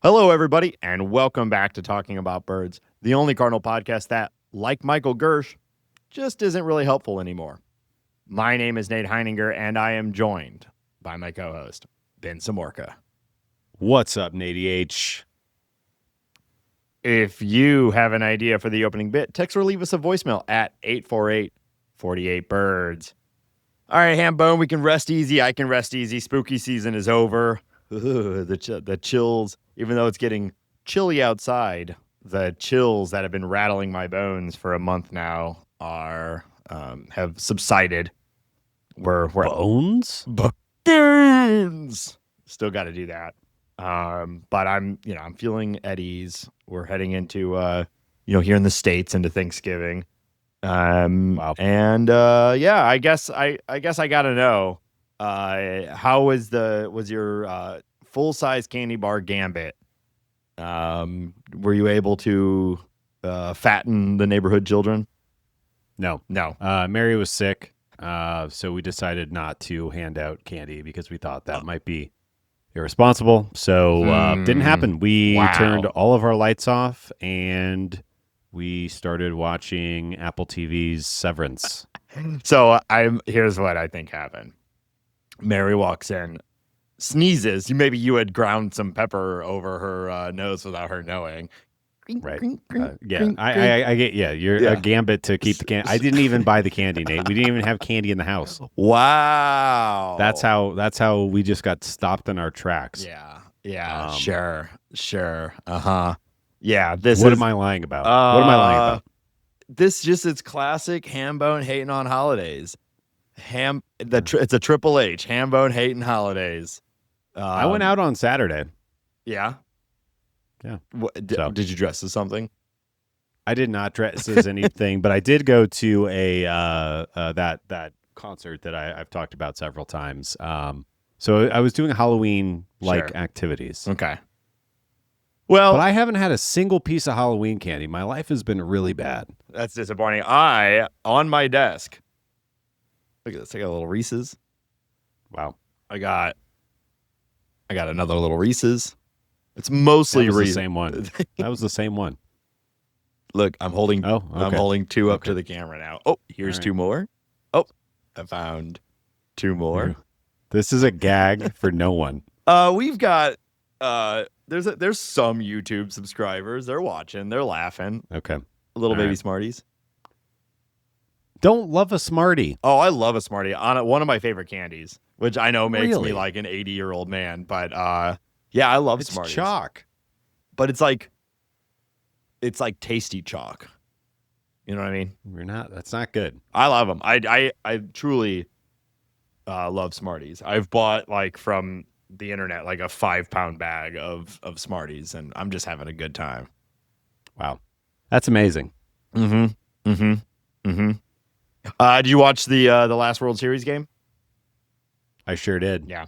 Hello, everybody, and welcome back to Talking About Birds, the only Cardinal podcast that, like Michael Gersh, just isn't really helpful anymore. My name is Nate Heininger, and I am joined by my co-host, Ben Samorka. What's up, Nate H? If you have an idea for the opening bit, text or leave us a voicemail at 848-48-BIRDS. All right, Hambone, we can rest easy. I can rest easy. Spooky season is over. The chills, even though it's getting chilly outside, the chills that have been rattling my bones for a month now have subsided. We're Bones? bones. Still got to do that. But I'm feeling at ease. We're heading into here in the States into Thanksgiving. Wow. And I guess I gotta know. How was your full-size candy bar gambit? Were you able to fatten the neighborhood children? No. Mary was sick, so we decided not to hand out candy because we thought that might be irresponsible. So didn't happen. We turned all of our lights off and we started watching Apple TV's Severance. So here's what I think happened. Mary walks in, sneezes. Maybe you had ground some pepper over her nose without her knowing. Right. I get. Yeah, you're a gambit to keep the candy. I didn't even buy the candy, Nate. We didn't even have candy in the house. Wow. That's how we just got stopped in our tracks. Yeah. Sure. Yeah. What am I lying about? What am I lying about? It's classic Hambone hating on holidays. It's a Triple H, Hambone hating holidays. I went out on Saturday. Yeah. Did you dress as something? I did not dress as anything, but I did go to that concert that I've talked about several times. So I was doing Halloween-like activities. Okay. Well, but I haven't had a single piece of Halloween candy. My life has been really bad. That's disappointing. On my desk, look at this. I got a little Reese's. Wow. I got another little Reese's. It's mostly Reese's. The same one. That was the same one. Look, I'm holding. Oh, okay. I'm holding two up to the camera now. Oh, here's two more. Oh, I found two more. This is a gag for no one. We've got there's some YouTube subscribers. They're watching. They're laughing. Okay. Little baby Smarties. Don't love a Smartie. Oh, I love a Smartie. One of my favorite candies, which I know makes me like an 80-year-old man, but yeah, I love Smarties. It's chalk. But it's like tasty chalk. You know what I mean? That's not good. I love them. I truly love Smarties. I've bought from the internet a 5-pound bag of Smarties, and I'm just having a good time. Wow. That's amazing. Did you watch the last World Series game? I sure did. Yeah.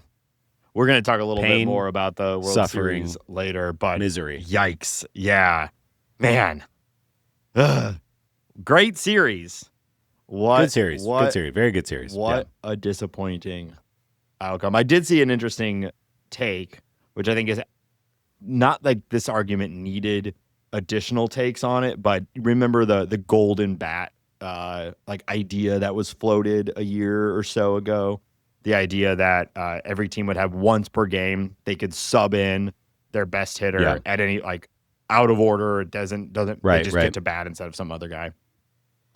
We're going to talk a little bit more about the World Series later, but misery. Yikes. Yeah. Man. Great series. Good series. Good series. Very good series. What a disappointing outcome. I did see an interesting take, which I think is not like this argument needed additional takes on it, but remember the golden bat idea that was floated a year or so ago? The idea that every team would have once per game they could sub in their best hitter at any out of order. It doesn't they just get to bat instead of some other guy.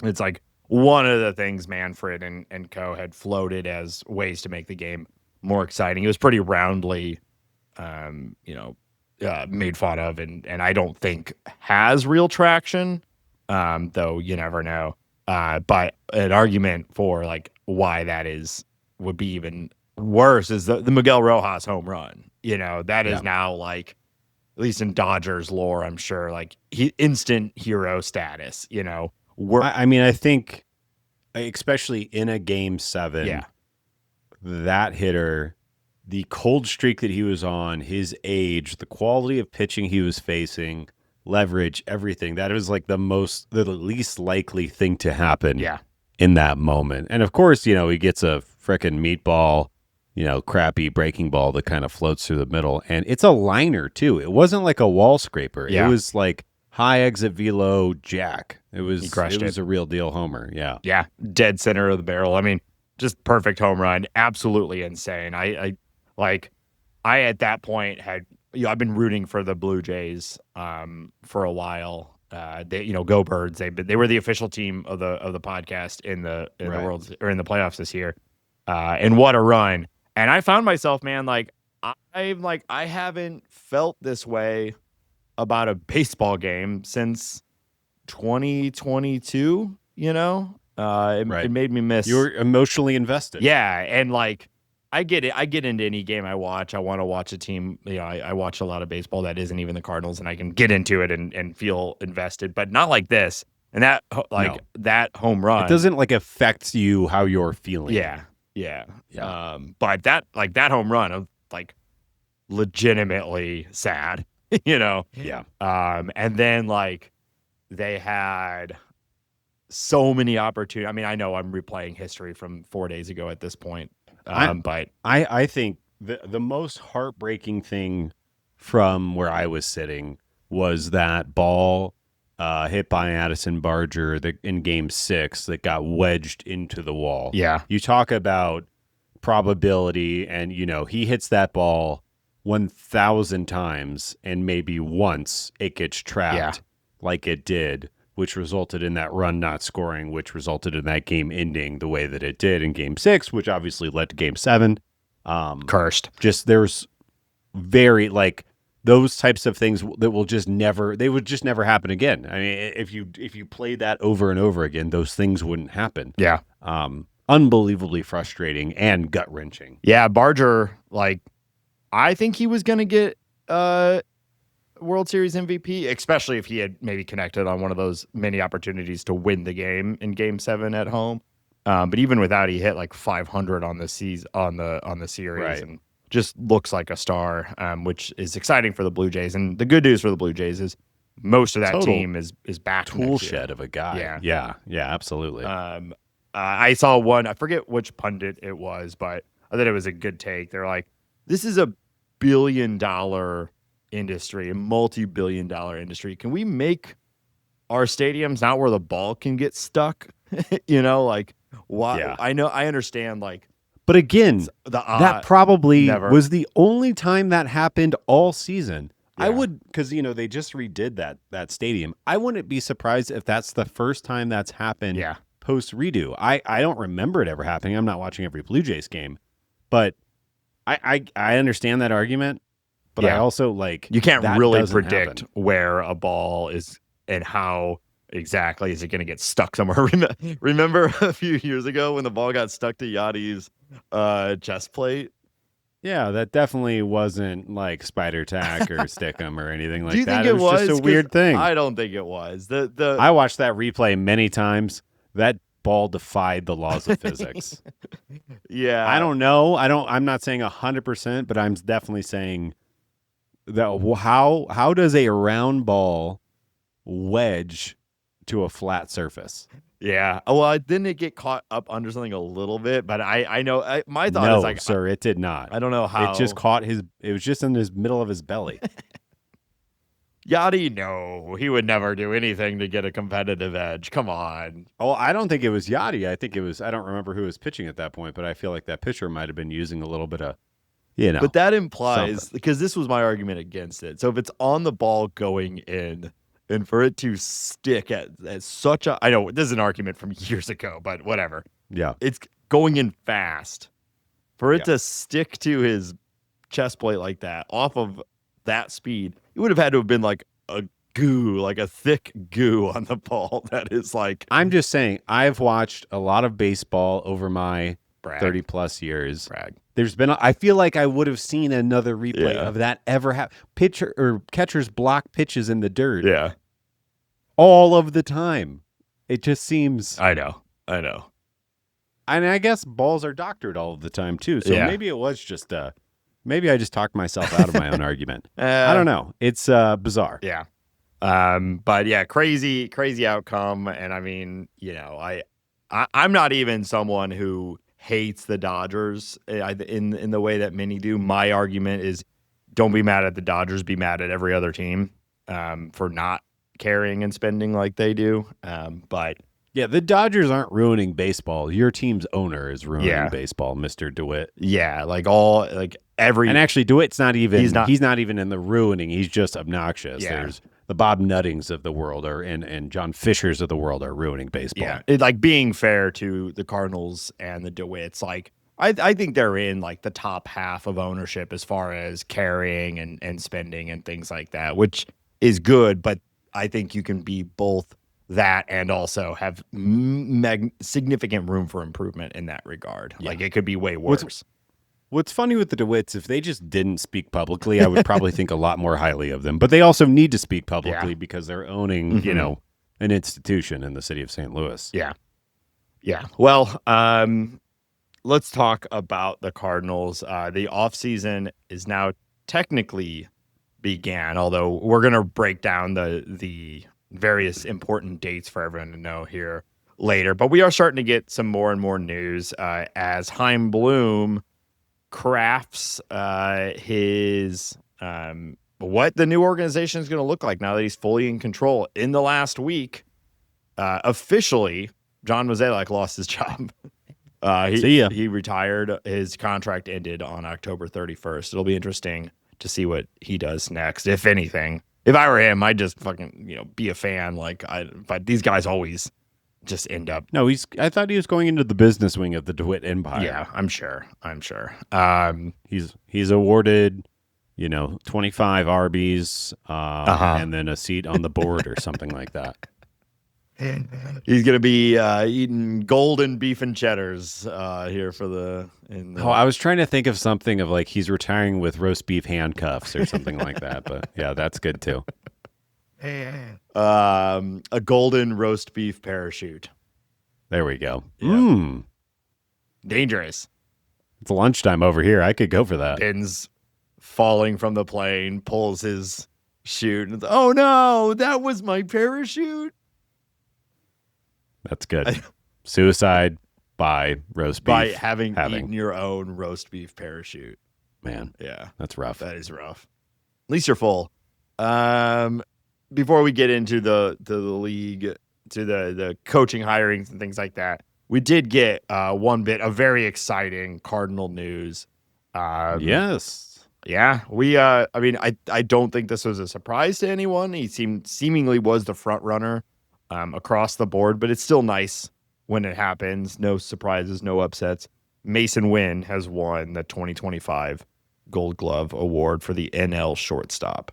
It's one of the things Manfred and co had floated as ways to make the game more exciting. It was pretty roundly made fun of and I don't think has real traction, though you never know. But an argument for why that would be even worse is the Miguel Rojas home run. That is now at least in Dodgers lore, I'm sure instant hero status. I think especially in a game 7, that hitter, the cold streak that he was on, his age, the quality of pitching he was facing, leverage, everything, that was the least likely thing to happen in that moment. And of course, he gets a frickin' meatball crappy breaking ball that kind of floats through the middle. And it's a liner too. It wasn't like a wall scraper. Yeah. It was like high exit velo jack. It was crushed a real deal homer. Yeah. Yeah. Dead center of the barrel. I mean, just perfect home run. Absolutely insane. I at that point had, I've been rooting for the Blue Jays for a while. They, go Birds. They were the official team of the podcast in the world or in the playoffs this year. And what a run. And I found myself, man, I haven't felt this way about a baseball game since 2022, it made me miss. You were emotionally invested. Yeah. And I get it. I get into any game I watch. I want to watch a team. I watch a lot of baseball that isn't even the Cardinals, and I can get into it and feel invested, but not like this. And that that home run, it doesn't affect you how you're feeling. Yeah. But that home run of legitimately sad, Yeah. And then they had so many opportunities. I mean, I know I'm replaying history from 4 days ago at this point. But I think the most heartbreaking thing from where I was sitting was that ball hit by Addison Barger in Game 6 that got wedged into the wall. Yeah. You talk about probability, and he hits that ball 1,000 times, and maybe once it gets trapped like it did, which resulted in that run not scoring, which resulted in that game ending the way that it did in Game 6, which obviously led to Game 7. Cursed. Just there's very those types of things that would just never happen again. I mean, if you played that over and over again, those things wouldn't happen. Yeah. Unbelievably frustrating and gut wrenching. Yeah, Barger, I think he was gonna get World Series MVP, especially if he had maybe connected on one of those many opportunities to win the game in Game 7 at home. But even without, he hit 500 on the series, and just looks like a star, which is exciting for the Blue Jays. And the good news for the Blue Jays is most of that team is back. Tool shed of a guy. Yeah, absolutely. I saw one, I forget which pundit it was, but I thought it was a good take. They're like, this is a $1 billion industry, a multi-billion-dollar industry. Can we make our stadiums not where the ball can get stuck? Why? Yeah. I understand. But again, that probably was the only time that happened all season. Yeah. I would, because they just redid that stadium. I wouldn't be surprised if that's the first time that's happened. Yeah. Post redo. I don't remember it ever happening. I'm not watching every Blue Jays game, but I understand that argument. But I also you can't really predict where a ball is and how exactly is it going to get stuck somewhere. Remember a few years ago when the ball got stuck to Yachty's chest plate? Yeah, that definitely wasn't spider tack or stickum or anything like that. Do you think it was just a weird thing? I don't think it was. I watched that replay many times. That ball defied the laws of physics. Yeah. I don't know. I'm not saying 100%, but I'm definitely saying that how does a round ball wedge to a flat surface? Yeah. Well, didn't it get caught up under something a little bit? But I know my thought is sir, it did not. I don't know how. It just caught it was just in the middle of his belly. Yachty, no, he would never do anything to get a competitive edge. Come on. Oh, I don't think it was Yachty. I think it was, I don't remember who was pitching at that point, but I feel like that pitcher might have been using a little bit of, But that implies, because this was my argument against it. So if it's on the ball going in, and for it to stick at such a, I know this is an argument from years ago, but whatever. Yeah. It's going in fast. For it to stick to his chest plate like that, off of that speed, it would have had to have been a thick goo on the ball that is I'm just saying, I've watched a lot of baseball over my 30 plus years. There's been I feel like I would have seen another replay of that ever happen. Pitcher or catchers block pitches in the dirt. Yeah. All of the time. It just seems I know. And I guess balls are doctored all of the time too. So maybe it was just maybe I just talked myself out of my own argument. I don't know. It's bizarre. Yeah. But yeah, crazy outcome. And I mean, I'm not even someone who hates the Dodgers in the way that many do. My argument is, don't be mad at the Dodgers, be mad at every other team for not carrying and spending like they do. But yeah, the Dodgers aren't ruining baseball. Your team's owner is ruining baseball, Mr. DeWitt. Yeah, and actually DeWitt's not even he's not even in the ruining. He's just obnoxious. Yeah. There's the Bob Nuttings of the world and John Fishers of the world are ruining baseball. Yeah, being fair to the Cardinals and the DeWitts, I think they're in the top half of ownership as far as carrying and spending and things like that, which is good. But I think you can be both that and also have significant room for improvement in that regard. Yeah. It could be way worse. What's funny with the DeWitts, if they just didn't speak publicly, I would probably think a lot more highly of them. But they also need to speak publicly because they're owning, an institution in the city of St. Louis. Yeah. Yeah. Well, let's talk about the Cardinals. The offseason is now technically began, although we're going to break down the various important dates for everyone to know here later. But we are starting to get some more and more news as Chaim Bloom crafts his what the new organization is going to look like now that he's fully in control. In the last week, officially, John Mozeliak lost his job. He retired. His contract ended on October 31st. It'll be interesting to see what he does next, if anything. If I were him, I'd just fucking be a fan. But these guys always just end up. No, I thought he was going into the business wing of the DeWitt Empire. Yeah, I'm sure. He's awarded, 25 Arby's, and then a seat on the board or something like that. He's gonna be eating golden beef and cheddars here for the. I was trying to think of something of he's retiring with roast beef handcuffs or something like that, but yeah, that's good too. A golden roast beef parachute. There we go. Yeah. Dangerous. It's lunchtime over here. I could go for that. Pins falling from the plane, pulls his chute. And oh no, that was my parachute. That's good. Suicide by roast beef. By having eaten your own roast beef parachute. Man. Yeah. That's rough. That is rough. At least you're full. Before we get into the league, to the coaching hirings and things like that, we did get one bit of very exciting Cardinal news. Yes. Yeah. I don't think this was a surprise to anyone. He seemingly was the front runner across the board, but it's still nice when it happens. No surprises, no upsets. Masyn Winn has won the 2025 Gold Glove Award for the NL shortstop.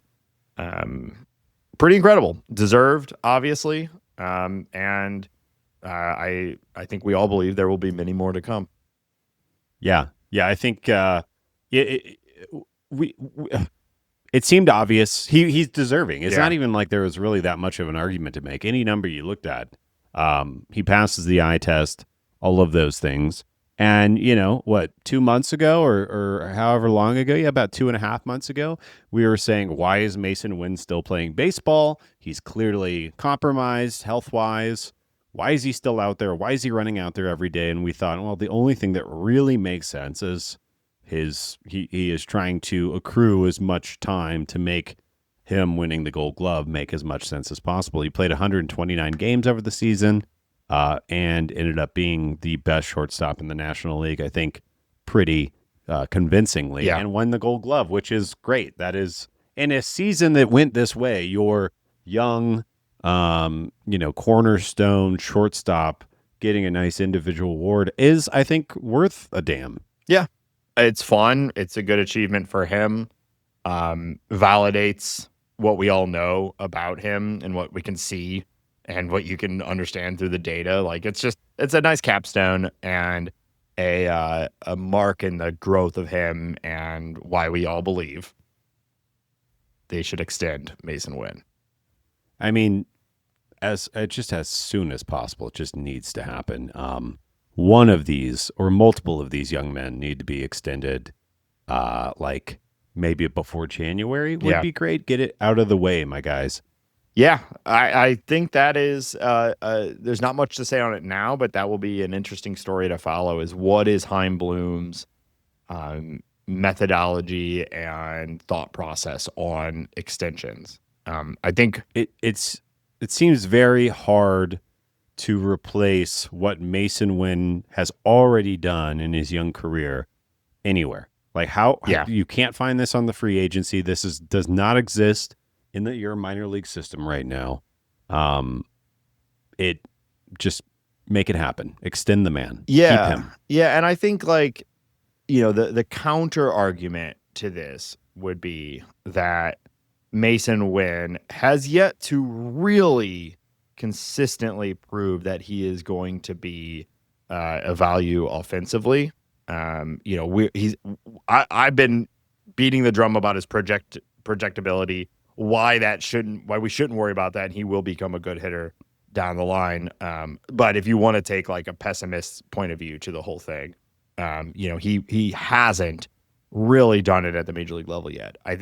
Pretty incredible. Deserved, obviously. And I think we all believe there will be many more to come. Yeah. I think it seemed obvious. He's deserving. It's not even like there was really that much of an argument to make. Any number you looked at, he passes the eye test, all of those things. And, 2 months ago or however long ago, about 2.5 months ago, we were saying, why is Masyn Winn still playing baseball? He's clearly compromised health-wise. Why is he still out there? Why is he running out there every day? And we thought, well, the only thing that really makes sense is he is trying to accrue as much time to make him winning the Gold Glove make as much sense as possible. He played 129 games over the season. And ended up being the best shortstop in the National League, I think, pretty convincingly, and won the Gold Glove, which is great. That is, in a season that went this way, your young, cornerstone shortstop getting a nice individual award is, I think, worth a damn. Yeah, it's fun. It's a good achievement for him. Validates what we all know about him and what we can see and what you can understand through the data. It's a nice capstone and a mark in the growth of him and why we all believe they should extend Masyn Winn. I mean, as soon as possible, it just needs to happen. One of these or multiple of these young men need to be extended, maybe before January would be great. Get it out of the way, my guys. Yeah, I think that is there's not much to say on it now, but that will be an interesting story to follow. Is what is Heim Bloom's methodology and thought process on extensions? I think it seems very hard to replace what Masyn Winn has already done in his young career anywhere. Like how you can't find this on the free agency. Does not exist in your minor league system right now. It just make it happen. Extend the man. Yeah. Keep him. Yeah, and I think like the counter argument to this would be that Masyn Winn has yet to really consistently prove that he is going to be a value offensively. I've been beating the drum about his projectability, why we shouldn't worry about that. And he will become a good hitter down the line. But if you want to take like a pessimist point of view to the whole thing, he hasn't really done it at the major league level yet. I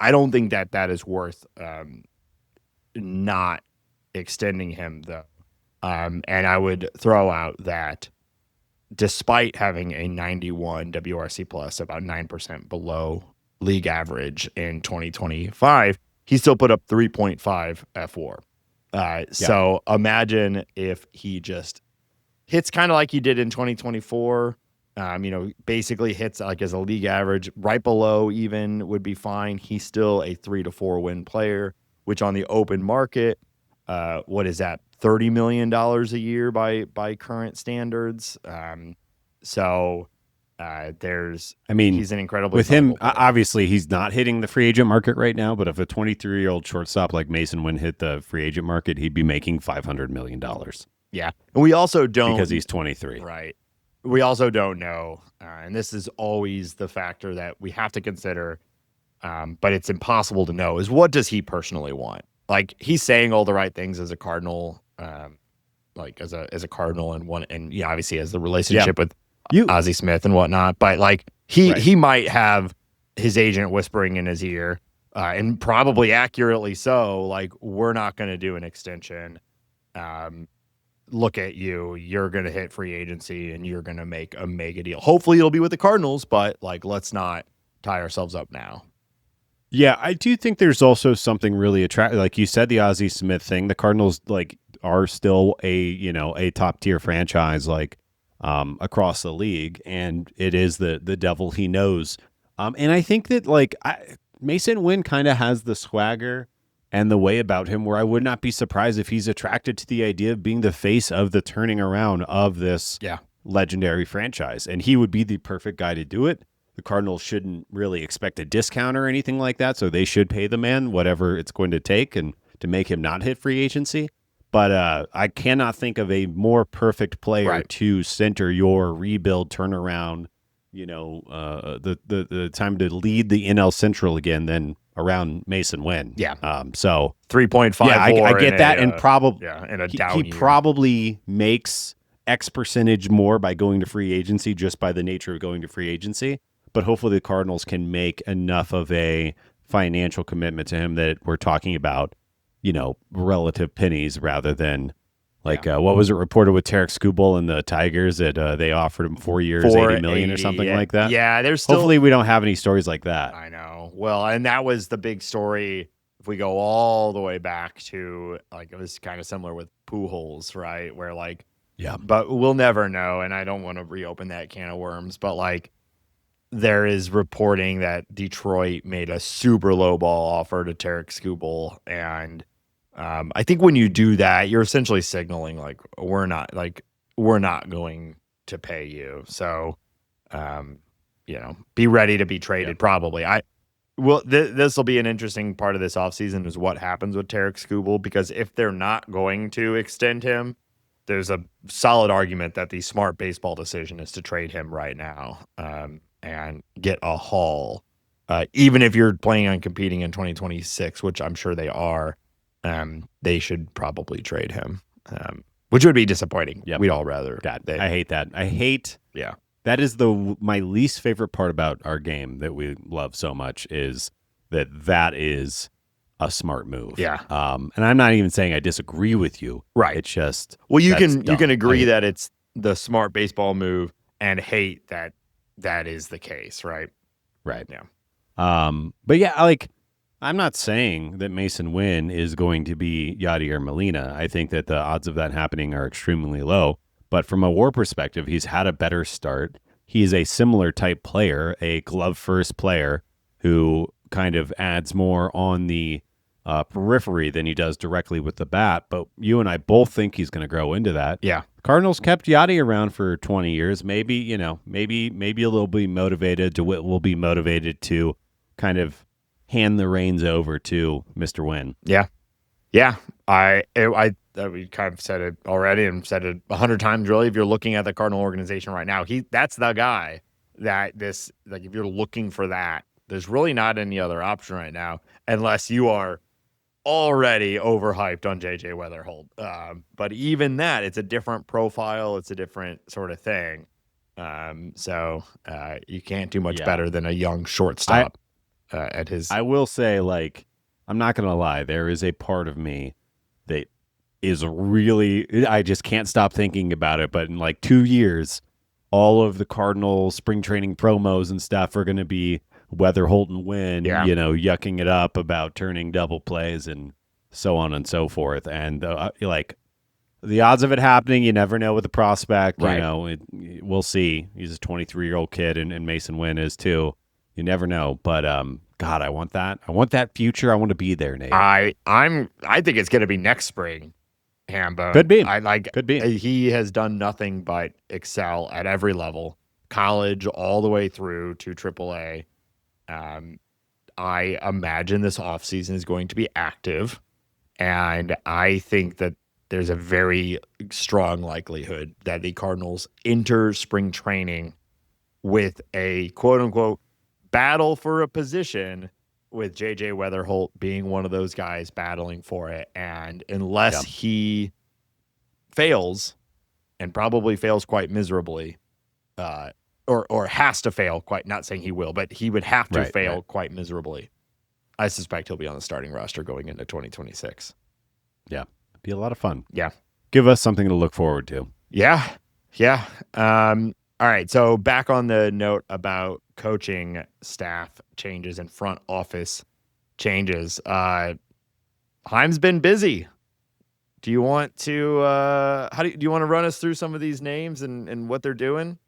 don't think that is worth not extending him though. And I would throw out that despite having a 91 WRC plus, about 9% below league average in 2025, he still put up 3.5 F4. So imagine if he just hits kind of like he did in 2024, basically hits like as a league average, right below even would be fine. He's still a 3 to 4 win player, which on the open market, what is that? $30 million a year by current standards. He's an incredible with him. player. Obviously, he's not hitting the free agent market right now. But if a 23-year-old shortstop like Masyn Winn hit the free agent market, he'd be making $500 million. Yeah, and we also don't because he's 23. Right. We also don't know, and this is always the factor that we have to consider. But it's impossible to know. Is what does he personally want? Like he's saying all the right things as a Cardinal, like as a Cardinal, and obviously has the relationship with Ozzie Smith and whatnot. But like he might have his agent whispering in his ear, and probably accurately so. Like we're not going to do an extension. Look at you're going to hit free agency and you're going to make a mega deal. Hopefully it'll be with the Cardinals, but like let's not tie ourselves up now. Yeah, I do think there's also something really attractive. Like you said, the Ozzie Smith thing. The Cardinals are still a top tier franchise across the league, and it is the devil he knows. And I think that Masyn Winn kind of has the swagger and the way about him where I would not be surprised if he's attracted to the idea of being the face of the turning around of this legendary franchise, and he would be the perfect guy to do it. The Cardinals shouldn't really expect a discount or anything like that, so they should pay the man whatever it's going to take and to make him not hit free agency. But I cannot think of a more perfect player to center your rebuild turnaround, the time to lead the NL Central again than around Masyn Winn. Yeah. So 3.5. Yeah, I get that, and probably in a down he probably makes X percentage more by going to free agency just by the nature of going to free agency. But hopefully the Cardinals can make enough of a financial commitment to him that we're talking about, relative pennies rather than what was it reported with Tarek Skubal and the Tigers that they offered him 4 years, $80 million or something like that. Yeah, there's still... Hopefully we don't have any stories like that. I know. Well, and that was the big story. If we go all the way back to it was kind of similar with Pujols, right? Where but we'll never know. And I don't want to reopen that can of worms, but there is reporting that Detroit made a super low ball offer to Tarek Skubal. And I think when you do that, you're essentially signaling we're not going to pay you. So, be ready to be traded. Probably. This will be an interesting part of this offseason is what happens with Tarek Skubal, because if they're not going to extend him, there's a solid argument that the smart baseball decision is to trade him right now. And get a haul, even if you're planning on competing in 2026, which I'm sure they are. They should probably trade him, which would be disappointing. Yep. We'd all rather. I hate that. That is my least favorite part about our game that we love so much is that is a smart move. Yeah. And I'm not even saying I disagree with you. Right. It's just you that's can dumb. agree that it's the smart baseball move and hate that is the case, right? Right. Yeah. But yeah, like I'm not saying that Masyn Winn is going to be Yadier Molina. I think that the odds of that happening are extremely low. But from a WAR perspective, he's had a better start. He's a similar type player, a glove first player who kind of adds more on the periphery than he does directly with the bat. But you and I both think he's going to grow into that. Yeah. Cardinals kept Yachty around for 20 years. Maybe they'll be motivated. DeWitt will be motivated to kind of hand the reins over to Mr. Winn. Yeah. We kind of said it already and said it 100 times. Really, if you're looking at the Cardinal organization right now, that's the guy that if you're looking for that, there's really not any other option right now unless you are already overhyped on JJ Weatherholt. But even that, it's a different profile. It's a different sort of thing. So you can't do much better than a young shortstop at his. I will say, like, I'm not going to lie. There is a part of me that is really, I just can't stop thinking about it. But in like 2 years, all of the Cardinals spring training promos and stuff are going to be Weatherholt and Winn, yucking it up about turning double plays and so on and so forth. And like the odds of it happening, you never know with the prospect. Right. We'll see. He's a 23-year-old kid, and Masyn Winn is too. You never know. But God, I want that. I want that future. I want to be there, Nate. I think it's going to be next spring. Hambone. Could be. He has done nothing but excel at every level, college all the way through to AAA. I imagine this offseason is going to be active, and I think that there's a very strong likelihood that the Cardinals enter spring training with a quote-unquote battle for a position, with JJ Weatherholt being one of those guys battling for it. And unless he fails, and probably fails quite miserably, or has to fail quite, not saying he will, but he would have to fail quite miserably, I suspect he'll be on the starting roster going into 2026. Yeah. It'd be a lot of fun. Yeah. Give us something to look forward to. Yeah. All right. So back on the note about coaching staff changes and front office changes. Heim's been busy. Do you want to do you want to run us through some of these names and what they're doing?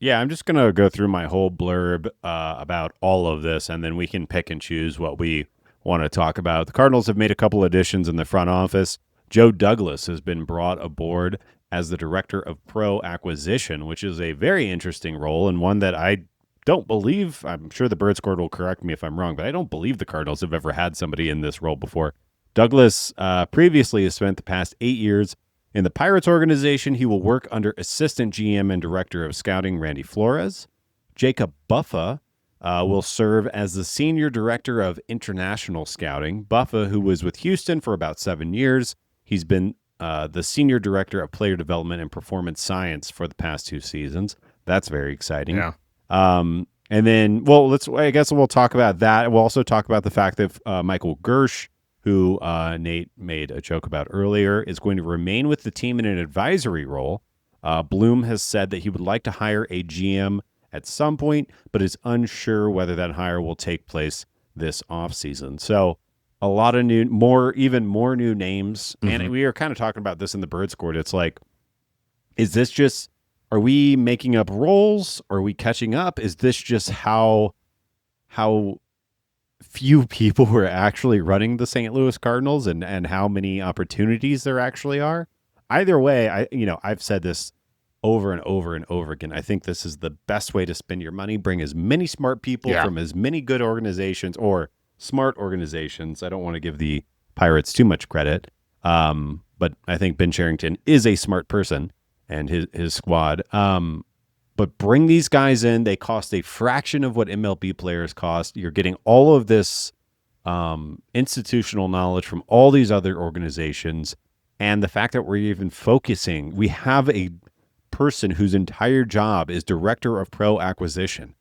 Yeah, I'm just going to go through my whole blurb about all of this, and then we can pick and choose what we want to talk about. The Cardinals have made a couple additions in the front office. Joe Douglas has been brought aboard as the Director of Pro Acquisition, which is a very interesting role and one that I don't believe, I'm sure the Bird Squad will correct me if I'm wrong, but I don't believe the Cardinals have ever had somebody in this role before. Douglas previously has spent the past 8 years in the Pirates organization. He will work under Assistant GM and Director of Scouting Randy Flores. Jacob Buffa will serve as the Senior Director of International Scouting. Buffa, who was with Houston for about 7 years, he's been the Senior Director of Player Development and Performance Science for the past 2 seasons. That's very exciting. Yeah. And then, I guess we'll talk about that. We'll also talk about the fact that Michael Gersh, who Nate made a joke about earlier, is going to remain with the team in an advisory role. Bloom has said that he would like to hire a GM at some point, but is unsure whether that hire will take place this offseason. So a lot of even more new names. Mm-hmm. And we are kind of talking about this in the Bird Squad. It's like, are we making up roles? Are we catching up? Is this just how few people were actually running the St. Louis Cardinals and how many opportunities there actually are? Either way, I've said this over and over and over again. I think this is the best way to spend your money. Bring as many smart people from as many good organizations or smart organizations. I don't want to give the Pirates too much credit, but I think Ben Cherington is a smart person and his squad. But bring these guys in. They cost a fraction of what MLB players cost. You're getting all of this institutional knowledge from all these other organizations. And the fact that we're even focusing, we have a person whose entire job is Director of Pro Acquisition.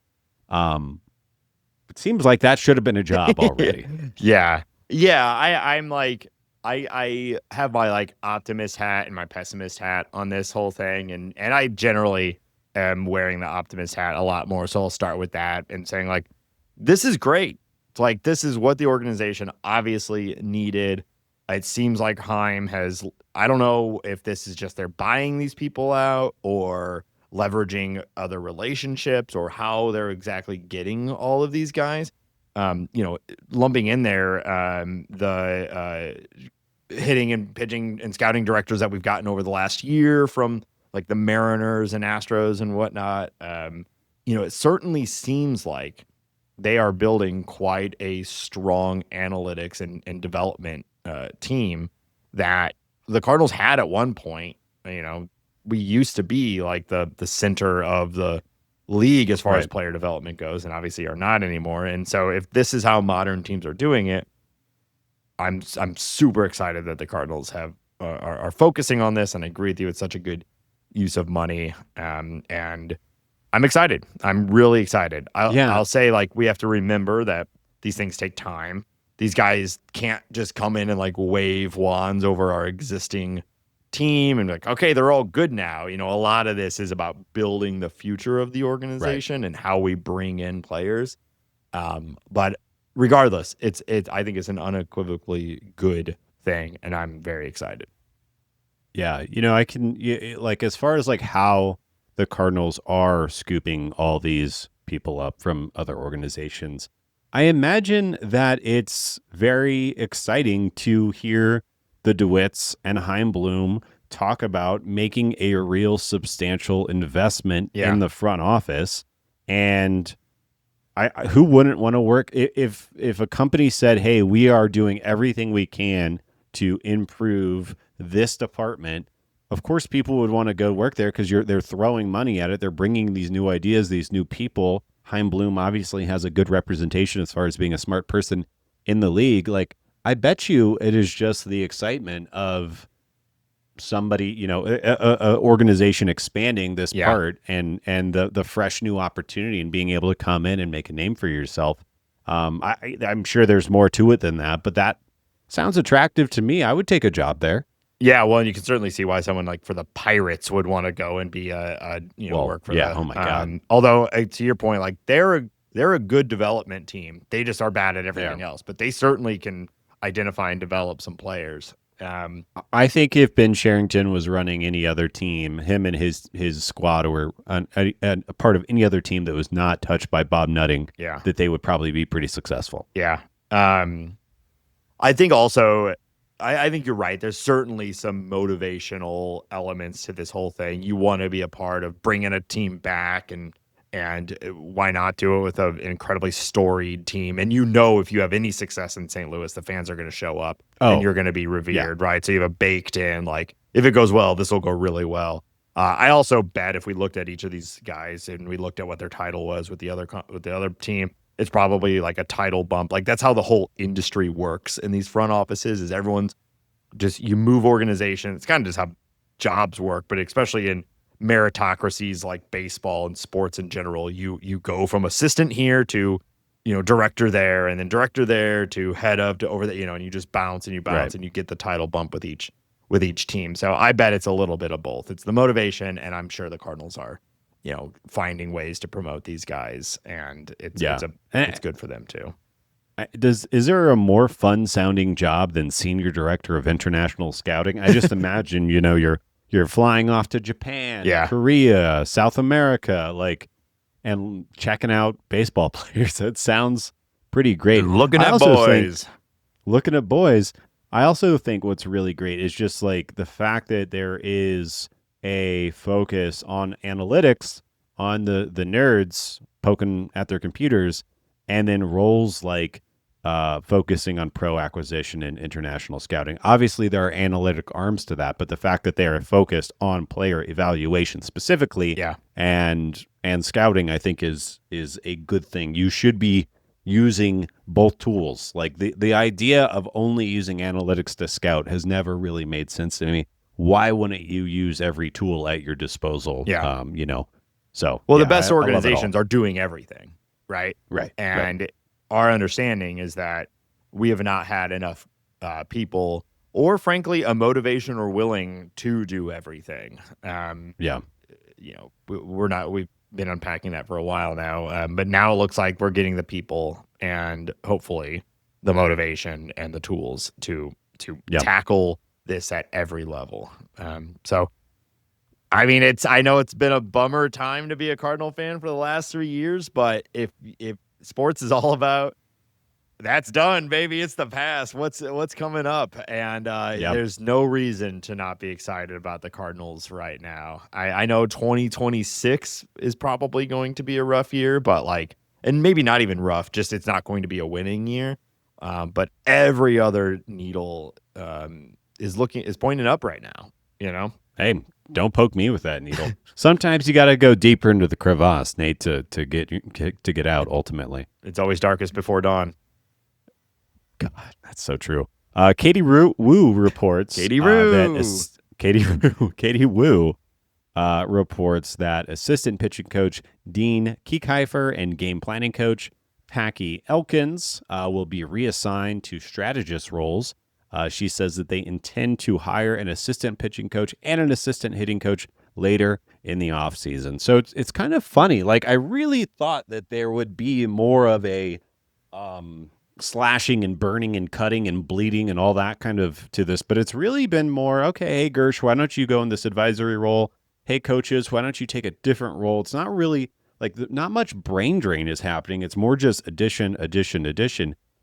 It seems like that should have been a job already. Yeah. Yeah, I'm like I have my like optimist hat and my pessimist hat on this whole thing, and I generally am wearing the optimist hat a lot more. So I'll start with that and saying like, this is great. It's like this is what the organization obviously needed. It seems like Heim has. I don't know if this is just they're buying these people out or leveraging other relationships or how they're exactly getting all of these guys. Lumping in there the hitting and pitching and scouting directors that we've gotten over the last year from like the Mariners and Astros and whatnot. It certainly seems like they are building quite a strong analytics and development team that the Cardinals had at one point. We used to be like the center of the league as far as player development goes, and obviously are not anymore. And so if this is how modern teams are doing it, I'm super excited that the Cardinals are focusing on this, and I agree with you. It's such a good use of money, and I'm excited. I'm really excited. I'll say like we have to remember that these things take time. These guys can't just come in and like wave wands over our existing team and like, okay, they're all good now. A lot of this is about building the future of the organization and how we bring in players. But regardless, I think it's an unequivocally good thing, and I'm very excited. Yeah, I can like as far as like how the Cardinals are scooping all these people up from other organizations. I imagine that it's very exciting to hear the DeWitts and Chaim Bloom talk about making a real substantial investment in the front office. And who wouldn't want to work if a company said, hey, we are doing everything we can to improve this department? Of course, people would want to go work there because they're throwing money at it. They're bringing these new ideas, these new people. Chaim Bloom obviously has a good representation as far as being a smart person in the league. Like, I bet you it is just the excitement of somebody, a organization expanding this part and the fresh new opportunity and being able to come in and make a name for yourself. I'm sure there's more to it than that, but that sounds attractive to me. I would take a job there. Yeah, well, and you can certainly see why someone like for the Pirates would want to go and be work for oh my God. Although to your point, like they're a good development team. They just are bad at everything else, but they certainly can identify and develop some players. I think if Ben Sherrington was running any other team, him and his squad or a part of any other team that was not touched by Bob Nutting, that they would probably be pretty successful. Yeah. I think also, I think you're right. There's certainly some motivational elements to this whole thing. You want to be a part of bringing a team back, and why not do it with an incredibly storied team? And if you have any success in St. Louis, the fans are going to show up and you're going to be revered, right? So you have a baked in, like, if it goes well, this will go really well. I also bet if we looked at each of these guys and we looked at what their title was with the other team, it's probably like a title bump. Like that's how the whole industry works in these front offices is everyone's just, you move organization. It's kind of just how jobs work, but especially in meritocracies like baseball and sports in general, you go from assistant here to, director there, and then director there to head of to over the, and you just bounce and you bounce and you get the title bump with each team. So I bet it's a little bit of both. It's the motivation, and I'm sure the Cardinals are, finding ways to promote these guys, and it's good for them too. Is there a more fun sounding job than senior director of international scouting? I just imagine, you're flying off to Japan, Korea, South America, and checking out baseball players. That sounds pretty great. Looking at boys. I also think what's really great is just like the fact that there is a focus on analytics on the nerds poking at their computers, and then roles like focusing on pro acquisition and international scouting. Obviously, there are analytic arms to that, but the fact that they are focused on player evaluation specifically and scouting, I think is a good thing. You should be using both tools. Like the idea of only using analytics to scout has never really made sense to me. Why wouldn't you use every tool at your disposal? So the best organizations are doing everything, right? Right. And our understanding is that we have not had enough people, or frankly, a motivation or willing to do everything. We're not. We've been unpacking that for a while now, but now it looks like we're getting the people and hopefully the motivation and the tools to tackle this at every level. So, I mean, I know it's been a bummer time to be a Cardinal fan for the last 3 years, but if sports is all about that's done, baby. It's the past. What's coming up? And there's no reason to not be excited about the Cardinals right now. I know 2026 is probably going to be a rough year, but and maybe not even rough, just it's not going to be a winning year. But every other needle is pointing up right now, Hey, don't poke me with that needle. Sometimes you got to go deeper into the crevasse, Nate, to get out ultimately. It's always darkest before dawn. God, that's so true. Katie Woo reports. Katie Woo reports that assistant pitching coach Dean Kiekeifer and game planning coach Packy Elkins will be reassigned to strategist roles. She says that they intend to hire an assistant pitching coach and an assistant hitting coach later in the offseason. So it's kind of funny. I really thought that there would be more of a slashing and burning and cutting and bleeding and all that kind of to this, but it's really been more, okay, hey Gersh, why don't you go in this advisory role? Hey coaches, why don't you take a different role? It's not really not much brain drain is happening. It's more just addition.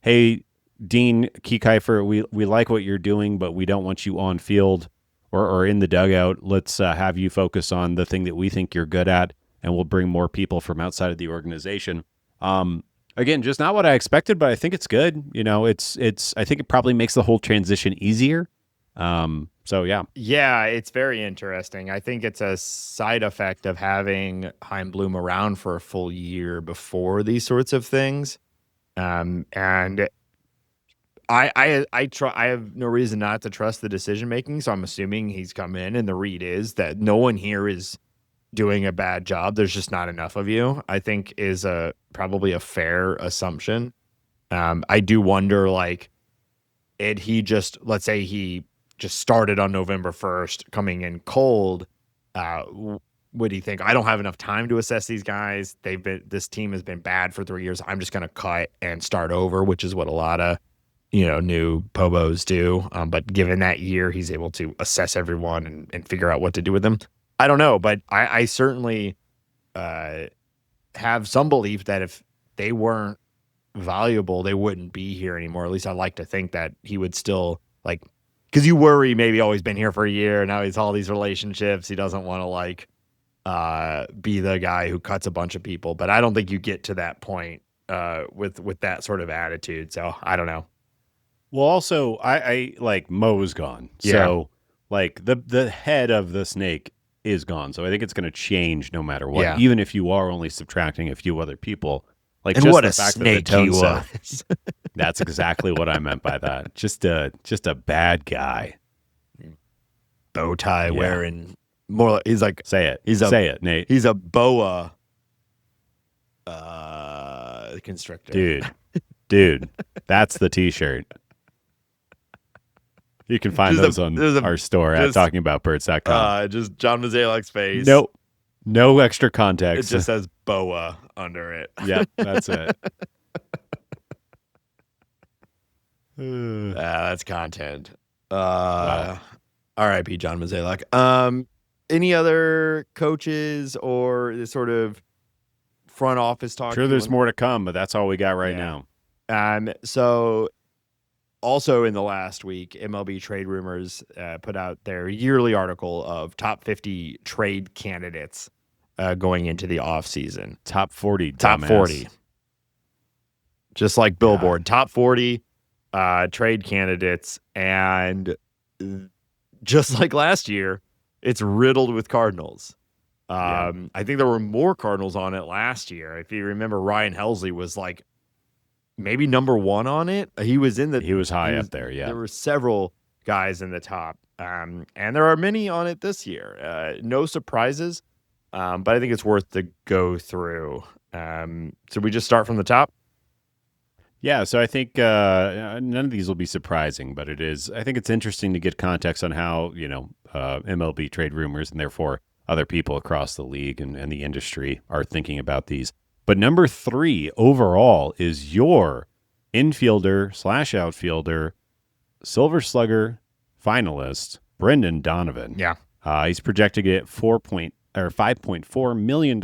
Hey, Dean Kiekeifer, we like what you're doing, but we don't want you on field or in the dugout. Let's have you focus on the thing that we think you're good at, and we'll bring more people from outside of the organization. Again, just not what I expected, but I think it's good. I think it probably makes the whole transition easier. So yeah. Yeah, it's very interesting. I think it's a side effect of having Chaim Bloom around for a full year before these sorts of things. And I have no reason not to trust the decision making, so I'm assuming he's come in, and the read is that no one here is doing a bad job. There's just not enough of you, I think is probably a fair assumption. I do wonder, let's say he just started on November 1st, coming in cold. Would he think, I don't have enough time to assess these guys? This team has been bad for 3 years. I'm just going to cut and start over, which is what a lot of, new Pobos do. But given that year, he's able to assess everyone and figure out what to do with them. I don't know, but I certainly have some belief that if they weren't valuable, they wouldn't be here anymore. At least I like to think that he would still, because you worry maybe he's been here for a year, now he's all these relationships. He doesn't want to be the guy who cuts a bunch of people. But I don't think you get to that point with that sort of attitude. So I don't know. Well, also I Mo's gone. Yeah. So the head of the snake is gone. So I think it's going to change no matter what, even if you are only subtracting a few other people. And just what a snake he was. That's exactly what I meant by that. Just a bad guy. Bow tie wearing, more. He's like, say it, Nate. He's a boa constrictor, dude. That's the T-shirt. You can find those on our store at talkingaboutbirds.com. Just John Mazalek's face. Nope. No extra context. It just says boa under it. Yeah, that's it. That's content. Wow. R.I.P. John Mazalek. Any other coaches or the sort of front office talk? Sure, there's more to come, but that's all we got right now. So also in the last week, MLB Trade Rumors put out their yearly article of top 50 trade candidates going into the offseason. Top 40. Top 40. Just like Billboard. Top 40 trade candidates. And just like last year, it's riddled with Cardinals. I think there were more Cardinals on it last year. If you remember, Ryan Helsley was maybe number one on it. He was high up there. Yeah. There were several guys in the top. And there are many on it this year. No surprises. But I think it's worth to go through. So we just start from the top. Yeah, so I think none of these will be surprising, but I think it's interesting to get context on how, MLB trade rumors and therefore other people across the league and the industry are thinking about these. But number 3 overall is your infielder/outfielder, Silver Slugger finalist, Brendan Donovan. Yeah. He's projected to get $5.4 million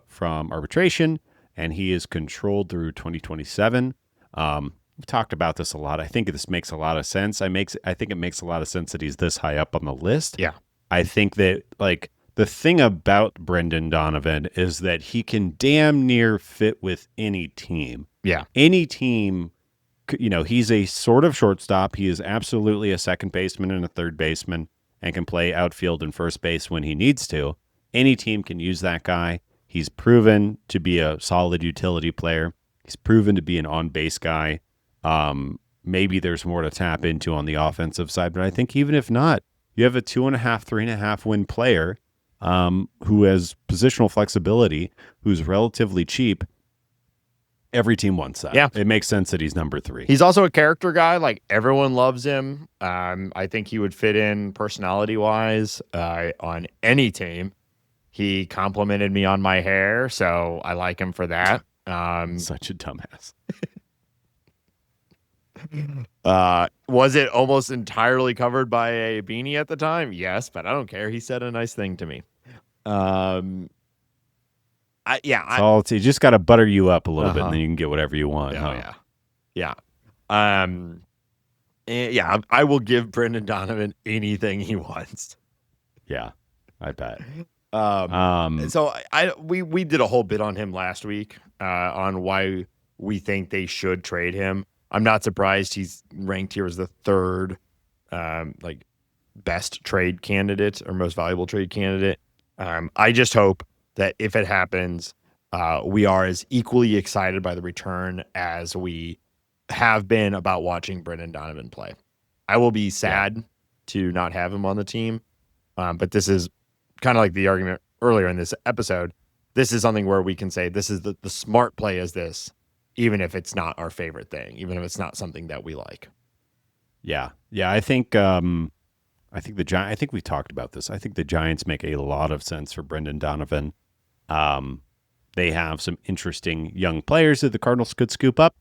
from arbitration, and he is controlled through 2027. We've talked about this a lot. I think this makes a lot of sense. I think it makes a lot of sense that he's this high up on the list. Yeah. I think that the thing about Brendan Donovan is that he can damn near fit with any team. Yeah. Any team, he's a sort of shortstop. He is absolutely a second baseman and a third baseman and can play outfield and first base when he needs to. Any team can use that guy. He's proven to be a solid utility player. He's proven to be an on-base guy. Maybe there's more to tap into on the offensive side, but I think even if not, you have a 2.5, 3.5 win player who has positional flexibility, who's relatively cheap. Every team wants that. Yeah. It makes sense that he's number 3. He's also a character guy. Like, everyone loves him. I think he would fit in personality-wise on any team. He complimented me on my hair, so I like him for that. Such a dumbass. Was it almost entirely covered by a beanie at the time? Yes, but I don't care. He said a nice thing to me. You just got to butter you up a little bit, and then you can get whatever you want. Yeah. I will give Brendan Donovan anything he wants. Yeah, I bet. So we did a whole bit on him last week on why we think they should trade him. I'm not surprised he's ranked here as the third best trade candidate or most valuable trade candidate. I just hope that if it happens, we are as equally excited by the return as we have been about watching Brendan Donovan play. I will be sad to not have him on the team, but this is kind of like the argument earlier in this episode. This is something where we can say this is the smart play is this, even if it's not our favorite thing, even if it's not something that we like. Yeah. I think the I think we talked about this. I think the Giants make a lot of sense for Brendan Donovan. They have some interesting young players that the Cardinals could scoop up.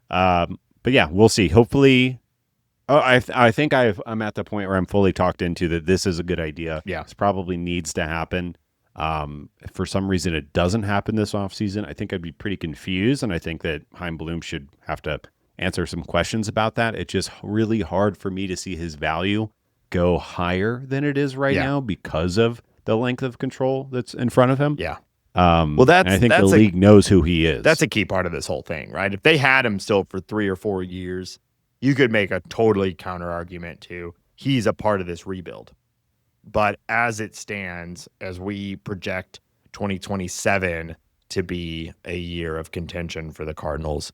But yeah, we'll see. Hopefully, I think I'm at the point where I'm fully talked into that this is a good idea. Yeah. This probably needs to happen. If for some reason it doesn't happen this offseason, I think I'd be pretty confused, and I think that Chaim Bloom should have to answer some questions about that. It's just really hard for me to see his value go higher than it is right now because of the length of control that's in front of him. Yeah. Well, I think the league knows who he is. That's a key part of this whole thing, right? If they had him still for 3 or 4 years, you could make a totally counter argument to he's a part of this rebuild. But as it stands, as we project 2027 to be a year of contention for the Cardinals,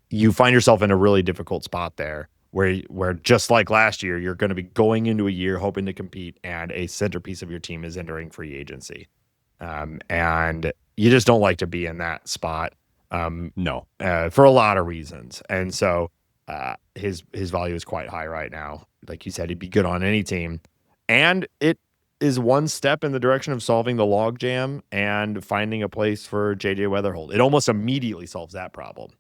you find yourself in a really difficult spot there where just like last year, you're going to be going into a year hoping to compete, and a centerpiece of your team is entering free agency. And you just don't like to be in that spot. No. For a lot of reasons. And so his value is quite high right now. Like you said, he'd be good on any team. And it is one step in the direction of solving the logjam and finding a place for JJ Weatherhold. It almost immediately solves that problem.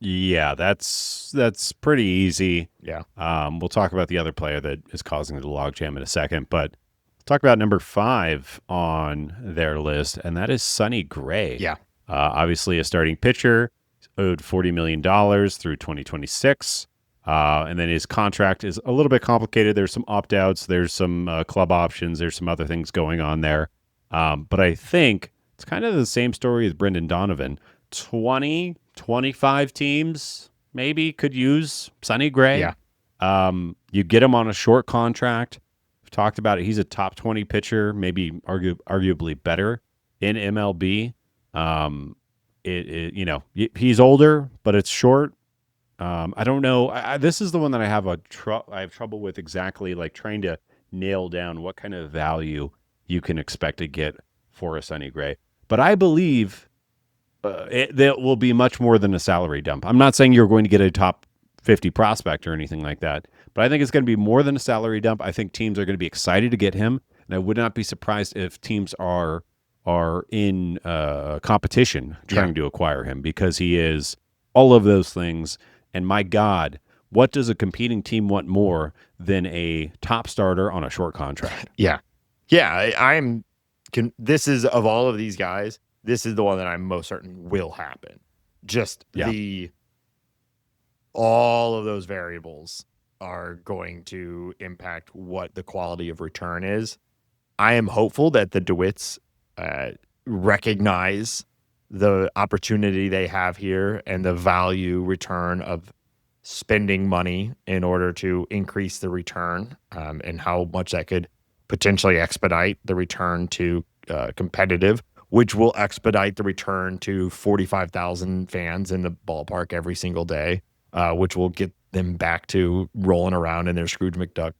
Yeah, that's pretty easy. Yeah. We'll talk about the other player that is causing the logjam in a second, but let's talk about number 5 on their list, and that is Sonny Gray. Yeah. Obviously a starting pitcher, owed $40 million through 2026. And then his contract is a little bit complicated. There's some opt-outs. There's some club options. There's some other things going on there. But I think it's kind of the same story as Brendan Donovan. 25 teams maybe could use Sonny Gray. Yeah. You get him on a short contract. We've talked about it. He's a top 20 pitcher, maybe arguably better in MLB. He's older, but it's short. I don't know. This is the one that I have I have trouble with exactly, like trying to nail down what kind of value you can expect to get for a Sonny Gray. But I believe That will be much more than a salary dump. I'm not saying you're going to get a top 50 prospect or anything like that, but I think it's going to be more than a salary dump. I think teams are going to be excited to get him, and I would not be surprised if teams are in competition trying to acquire him because he is all of those things. And my God, what does a competing team want more than a top starter on a short contract? Yeah. This is, of all of these guys, this is the one that I'm most certain will happen. Just all of those variables are going to impact what the quality of return is. I am hopeful that the DeWitts recognize the opportunity they have here and the value return of spending money in order to increase the return, and how much that could potentially expedite the return to competitive, which will expedite the return to 45,000 fans in the ballpark every single day, which will get them back to rolling around in their Scrooge McDuck,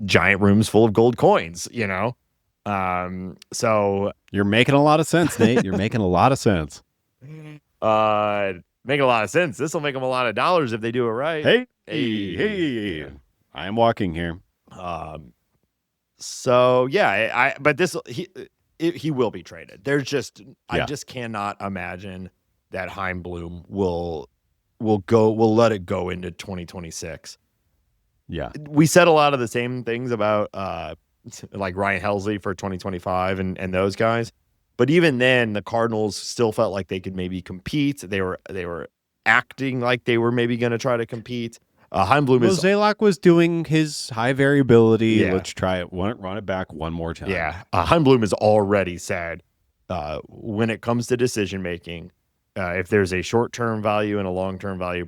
giant rooms full of gold coins, So you're making a lot of sense, Nate. You're making a lot of sense. Making a lot of sense. This will make them a lot of dollars if they do it right. Hey. I am walking here. So yeah, but he will be traded. I just cannot imagine that Chaim Bloom will let it go into 2026. Yeah. We said a lot of the same things about like Ryan Helsley for 2025 and those guys. But even then, the Cardinals still felt like they could maybe compete. They were acting like they were maybe going to try to compete. Chaim Bloom Zalak was doing his high variability. Yeah. Let's try it. Run it back one more time. Yeah. Chaim Bloom has already said when it comes to decision making, if there's a short-term value and a long-term value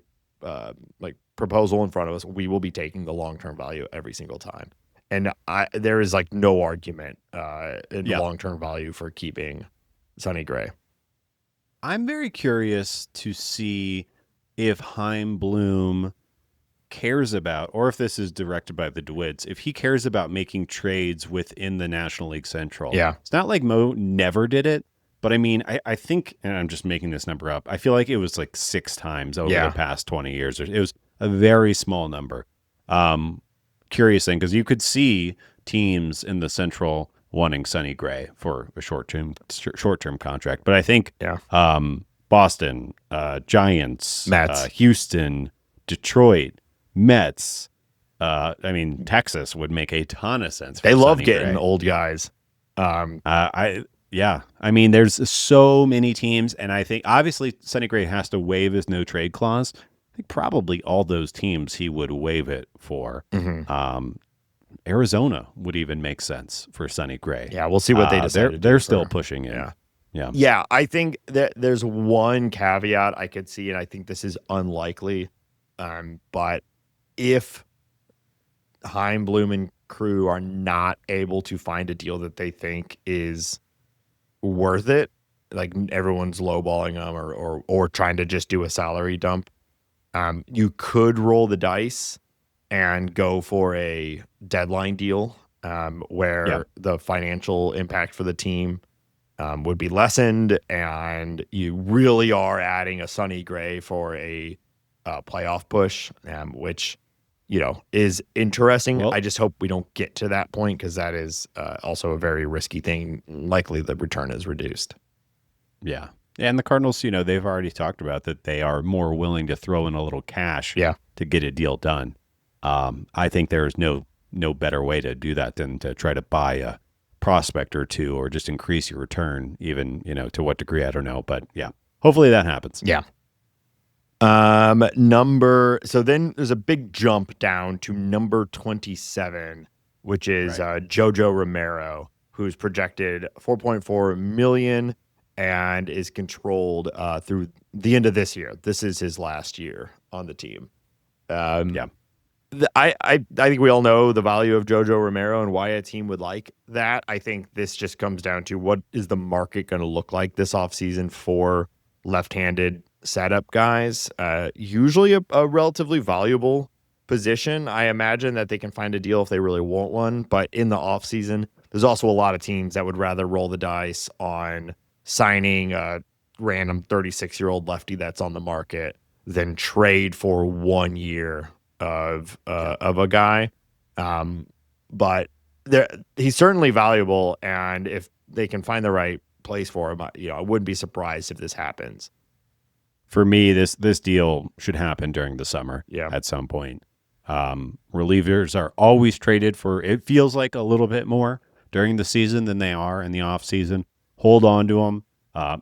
like proposal in front of us, we will be taking the long-term value every single time. And there is like no argument in long-term value for keeping Sonny Gray. I'm very curious to see if Chaim Bloom cares about, or if this is directed by the DeWitts, if he cares about making trades within the National League Central. Yeah. It's not like Mo never did it, but I mean, I think, and I'm just making this number up, I feel like it was like 6 times over the past 20 years. It was a very small number. Curious thing, because you could see teams in the Central wanting Sonny Gray for a short-term contract. But I think Boston, Giants, Houston, Detroit, Mets, Texas would make a ton of sense. They love getting old guys. There's so many teams, and I think obviously Sonny Gray has to waive his no trade clause. I think probably all those teams he would waive it for. Mm-hmm. Arizona would even make sense for Sonny Gray. Yeah, we'll see what they decide. They're still pushing in. Yeah. I think that there's one caveat I could see, and I think this is unlikely. But if Chaim Bloom and crew are not able to find a deal that they think is worth it, like everyone's lowballing them or trying to just do a salary dump, you could roll the dice and go for a deadline deal where the financial impact for the team would be lessened, and you really are adding a Sonny Gray for a playoff push, which is interesting. Well, I just hope we don't get to that point, because that is also a very risky thing. Likely the return is reduced. Yeah. And the Cardinals, they've already talked about that they are more willing to throw in a little cash to get a deal done. I think there's no better way to do that than to try to buy a prospect or two, or just increase your return, even, to what degree, I don't know. But yeah, hopefully that happens. Yeah. So then there's a big jump down to number 27, which is Jojo Romero, who's projected $4.4 million and is controlled through the end of this year. This is his last year on the team. I think we all know the value of Jojo Romero and why a team would like that. I think this just comes down to what is the market going to look like this offseason for left-handed setup guys. Usually a relatively valuable position. I imagine that they can find a deal if they really want one, but in the offseason, there's also a lot of teams that would rather roll the dice on signing a random 36-year-old lefty that's on the market than trade for 1 year of a guy. But he's certainly valuable, and if they can find the right place for him, I wouldn't be surprised if this happens. For me, this deal should happen during the summer at some point. Relievers are always traded for, it feels like, a little bit more during the season than they are in the offseason. Hold on to him.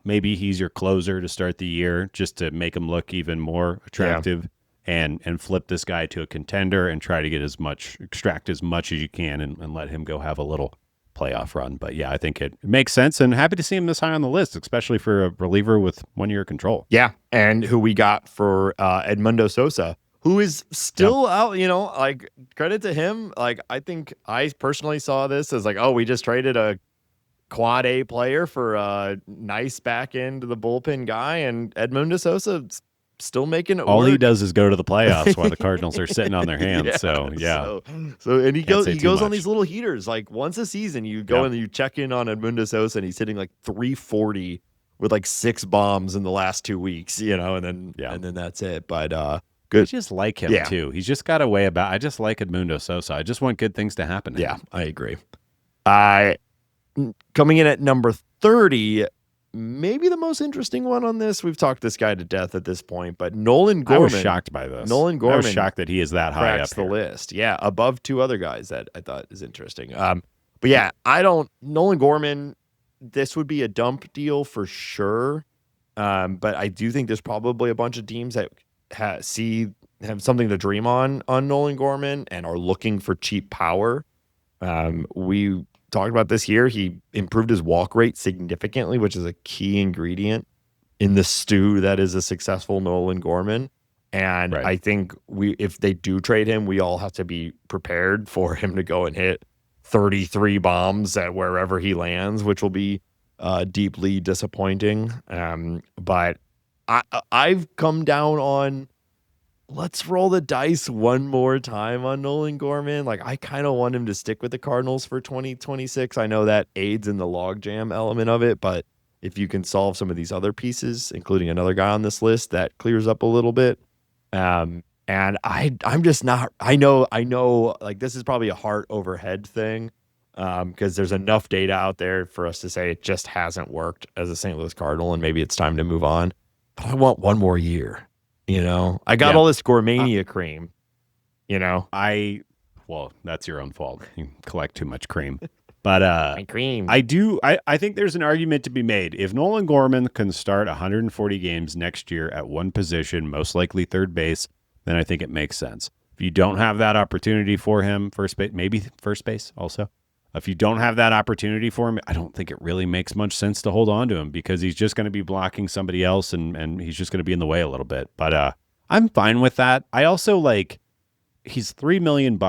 Maybe he's your closer to start the year just to make him look even more attractive and flip this guy to a contender and try to extract as much as you can and let him go have a little playoff run. But yeah, I think it makes sense, and happy to see him this high on the list, especially for a reliever with 1 year control. Yeah, and who we got for Edmundo Sosa, who is still out, like, credit to him. Like, I think I personally saw this as like, oh, we just traded a quad A player for a nice back end to the bullpen guy, and Edmundo Sosa still making it all work. He does is go to the playoffs while the Cardinals are sitting on their hands. So and he goes on these little heaters. Like, once a season you go and you check in on Edmundo Sosa, and he's hitting like 340 with like 6 bombs in the last 2 weeks, and then that's it. But good. I just like him too. He's just got a way about. I just like Edmundo Sosa. I just want good things to happen to him. I agree. Coming in at number 30, maybe the most interesting one on this. We've talked this guy to death at this point, but Nolan Gorman. I was shocked by this. Nolan Gorman. I was shocked that he is that high up the list. Yeah, above 2 other guys that I thought is interesting. But yeah, Nolan Gorman, this would be a dump deal for sure. But I do think there's probably a bunch of teams that have something to dream on Nolan Gorman and are looking for cheap power. We talked about this year. He improved his walk rate significantly, which is a key ingredient in the stew that is a successful Nolan Gorman. And I think if they do trade him, we all have to be prepared for him to go and hit 33 bombs at wherever he lands, which will be deeply disappointing. But I've come down on, let's roll the dice one more time on Nolan Gorman. Like, I kind of want him to stick with the Cardinals for 2026. I know that aids in the logjam element of it, but if you can solve some of these other pieces, including another guy on this list, that clears up a little bit. And I'm just not, I know, like, this is probably a heart over head thing, because there's enough data out there for us to say it just hasn't worked as a St. Louis Cardinal, and maybe it's time to move on. But I want one more year. I got all this Gourmania cream, well, that's your own fault. You collect too much cream. But my cream. I think there's an argument to be made. If Nolan Gorman can start 140 games next year at one position, most likely third base, then I think it makes sense. If you don't have that opportunity for him, maybe first base also. If you don't have that opportunity for him, I don't think it really makes much sense to hold on to him, because he's just going to be blocking somebody else, and he's just going to be in the way a little bit. But I'm fine with that. I also he's $3 million.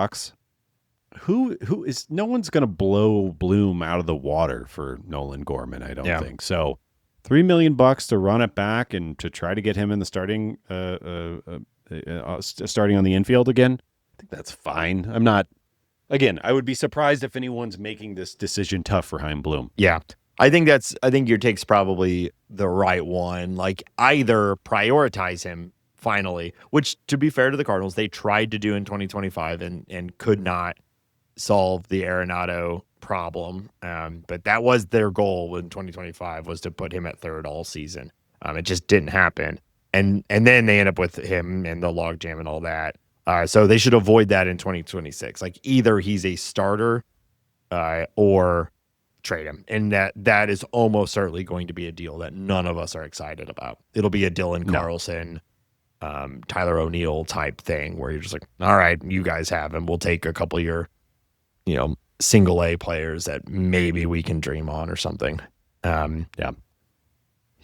Who is, no one's going to blow Bloom out of the water for Nolan Gorman, I don't think. So $3 million to run it back and to try to get him in the starting on the infield again, I think that's fine. I'm not. Again, I would be surprised if anyone's making this decision tough for Chaim Bloom. Yeah. I think your take's probably the right one. Like, either prioritize him finally, which, to be fair to the Cardinals, they tried to do in 2025 and could not solve the Arenado problem. But that was their goal in 2025, was to put him at third all season. It just didn't happen. And then they end up with him and the logjam and all that. So they should avoid that in 2026. Like, either he's a starter or trade him. And that is almost certainly going to be a deal that none of us are excited about. It'll be a Dylan Carlson, Tyler O'Neill type thing where you're just like, all right, you guys have him. We'll take a couple of your, single A players that maybe we can dream on or something.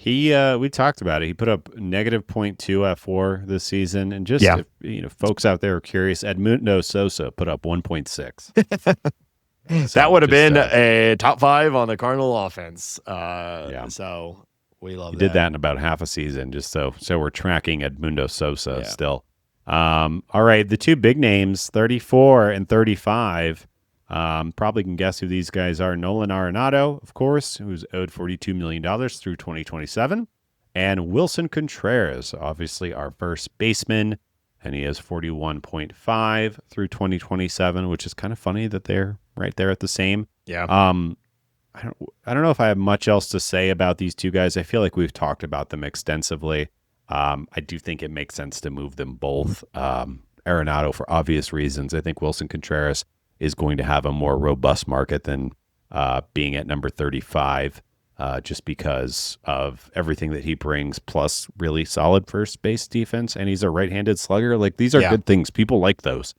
We talked about it. He put up negative 0.2 F4 this season, and just if, folks out there are curious, Edmundo Sosa put up 1.6. That would have been a top 5 on the Cardinal offense. So we love that. Did that in about half a season, just so we're tracking Edmundo Sosa still. All right, the two big names, 34 and 35. Probably can guess who these guys are. Nolan Arenado, of course, who's owed $42 million through 2027. And Wilson Contreras, obviously our first baseman, and he has 41.5 through 2027, which is kind of funny that they're right there at the same. Yeah. I don't know if I have much else to say about these two guys. I feel like we've talked about them extensively. I do think it makes sense to move them both. Arenado for obvious reasons. I think Wilson Contreras is going to have a more robust market than being at number 35. Just because of everything that he brings, plus really solid first base defense, and he's a right-handed slugger. Like, these are good things. People like those.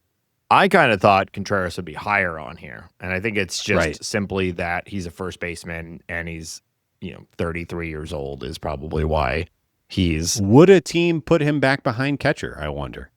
I kind of thought Contreras would be higher on here, and I think it's just simply that he's a first baseman and he's 33 years old is probably why he's. Would a team put him back behind catcher? I wonder.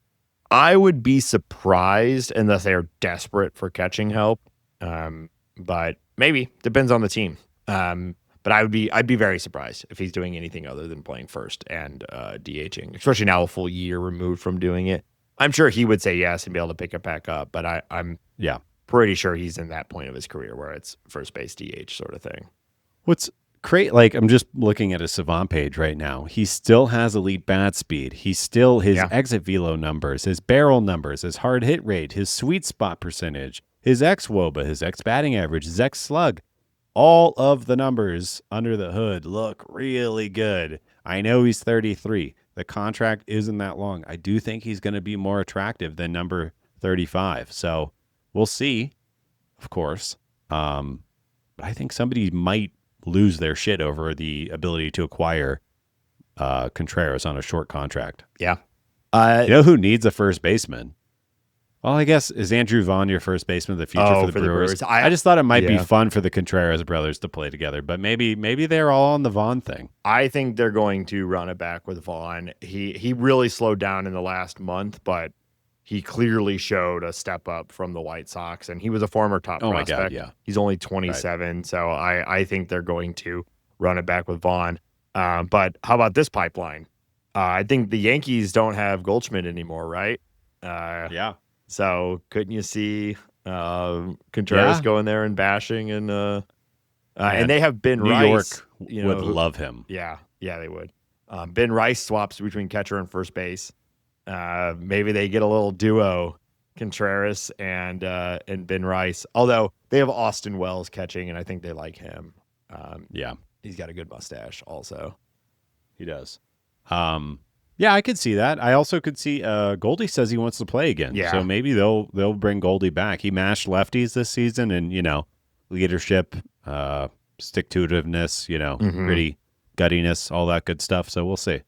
I would be surprised unless they are desperate for catching help, but maybe depends on the team. But I'd be very surprised if he's doing anything other than playing first and DHing, especially now a full year removed from doing it. I'm sure he would say yes and be able to pick it back up, but I'm pretty sure he's in that point of his career where it's first base DH sort of thing. What's great, like I'm just looking at his Savant page right now. He still has elite bat speed. He's still his exit velo numbers, his barrel numbers, his hard hit rate, his sweet spot percentage, his xWOBA, his x batting average, his x slug. All of the numbers under the hood look really good. I know he's 33. The contract isn't that long. I do think he's going to be more attractive than number 35. So we'll see, of course. But I think somebody might lose their shit over the ability to acquire Contreras on a short contract. Yeah. You know who needs a first baseman? Well, I guess, is Andrew Vaughn your first baseman of the future for the Brewers? I just thought it might be fun for the Contreras brothers to play together, but maybe they're all on the Vaughn thing. I think they're going to run it back with Vaughn. He really slowed down in the last month, but he clearly showed a step up from the White Sox, and he was a former top prospect. My God, yeah. He's only 27, so I think they're going to run it back with Vaughn. But how about this pipeline? I think the Yankees don't have Goldschmidt anymore, right? Yeah. So couldn't you see Contreras going there and bashing and they have Ben New Rice. York would love him. Yeah, they would. Ben Rice swaps between catcher and first base. Maybe they get a little duo, Contreras and Ben Rice. Although they have Austin Wells catching, and I think they like him. He's got a good mustache. Also, he does. Yeah, I could see that. I also could see Goldie says he wants to play again. Yeah. So maybe they'll bring Goldie back. He mashed lefties this season, and leadership, stick-to-itiveness, gritty, guttiness, all that good stuff. So we'll see.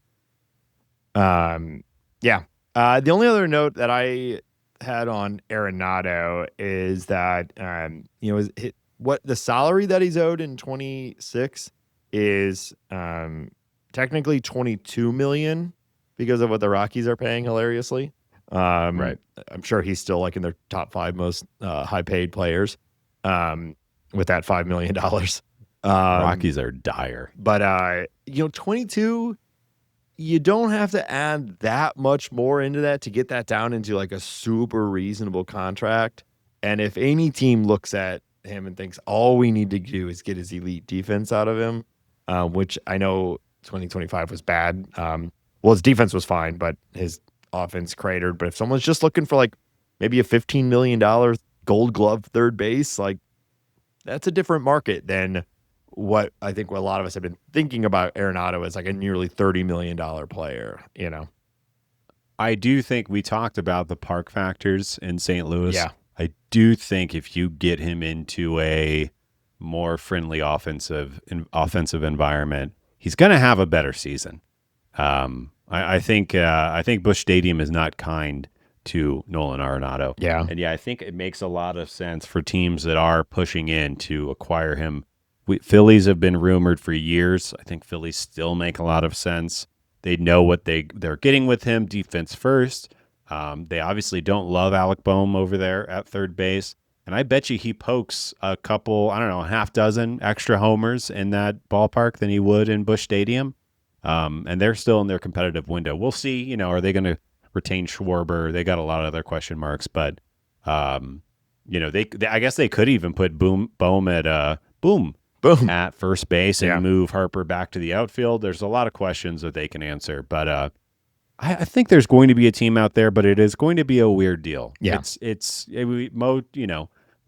The only other note that I had on Arenado is that what the salary that he's owed in 26 is technically $22 million. Because of what the Rockies are paying hilariously. Right. I'm sure he's still like in their top 5 most high paid players with that $5 million. Rockies are dire. But 22, you don't have to add that much more into that to get that down into like a super reasonable contract. And if any team looks at him and thinks all we need to do is get his elite defense out of him, which I know 2025 was bad. Well, his defense was fine, but his offense cratered. But if someone's just looking for like maybe a $15 million Gold Glove third base, like that's a different market than what I think a lot of us have been thinking about Arenado as like a nearly $30 million player, I do think we talked about the park factors in St. Louis. Yeah. I do think if you get him into a more friendly offensive environment, he's going to have a better season. I think Busch Stadium is not kind to Nolan Arenado. Yeah. And I think it makes a lot of sense for teams that are pushing in to acquire him. Phillies have been rumored for years. I think Phillies still make a lot of sense. They know what they're getting with him, defense first. They obviously don't love Alec Boehm over there at third base. And I bet you he pokes a couple, a half dozen extra homers in that ballpark than he would in Busch Stadium. And they're still in their competitive window. We'll see, are they going to retain Schwarber? They got a lot of other question marks, but I guess they could even put Boom at first base and move Harper back to the outfield. There's a lot of questions that they can answer, but I think there's going to be a team out there, but it is going to be a weird deal. Yeah,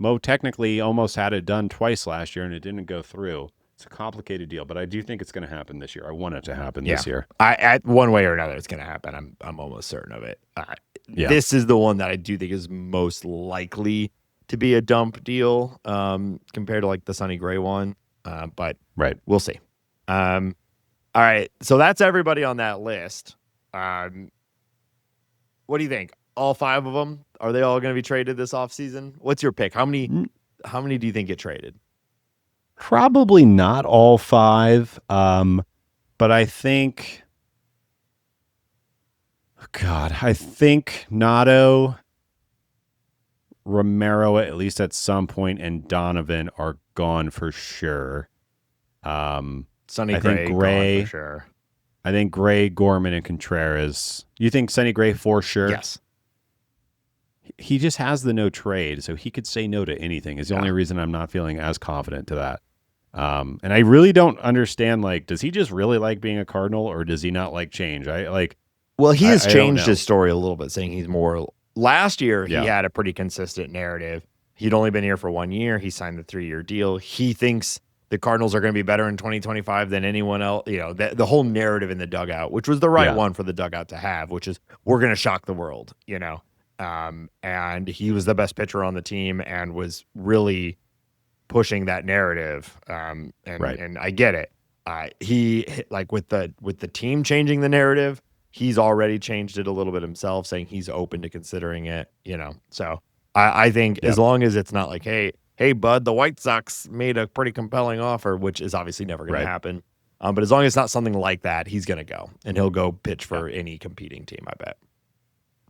Mo technically almost had it done twice last year and it didn't go through. It's a complicated deal, but I do think it's going to happen this year. I want it to happen this year. One way or another, it's going to happen. I'm almost certain of it. This is the one that I do think is most likely to be a dump deal compared to like the Sonny Gray one. But we'll see. All right, so that's everybody on that list. What do you think? All 5 of them, are they all going to be traded this offseason? What's your pick? How many do you think get traded? Probably not all 5. But I think, I think Nato, Romero, at least at some point, and Donovan are gone for sure. Sonny Gray, gone for sure. I think Gray, Gorman, and Contreras. You think Sonny Gray for sure? Yes. He just has the no trade, so he could say no to anything. Is the only reason I'm not feeling as confident to that. And I really don't understand, does he just really like being a Cardinal or does he not like change? Well, he has changed his story a little bit, saying he's more. Last year, he had a pretty consistent narrative. He'd only been here for 1 year. He signed the 3-year deal. He thinks the Cardinals are going to be better in 2025 than anyone else. The whole narrative in the dugout, which was the right one for the dugout to have, which is we're going to shock the world, and he was the best pitcher on the team and was really pushing that narrative. And I get it. He with the team changing the narrative, he's already changed it a little bit himself, saying he's open to considering it, So I think as long as it's not like, hey, bud, the White Sox made a pretty compelling offer, which is obviously never going to happen. But as long as it's not something like that, he's going to go, and he'll go pitch for any competing team, I bet.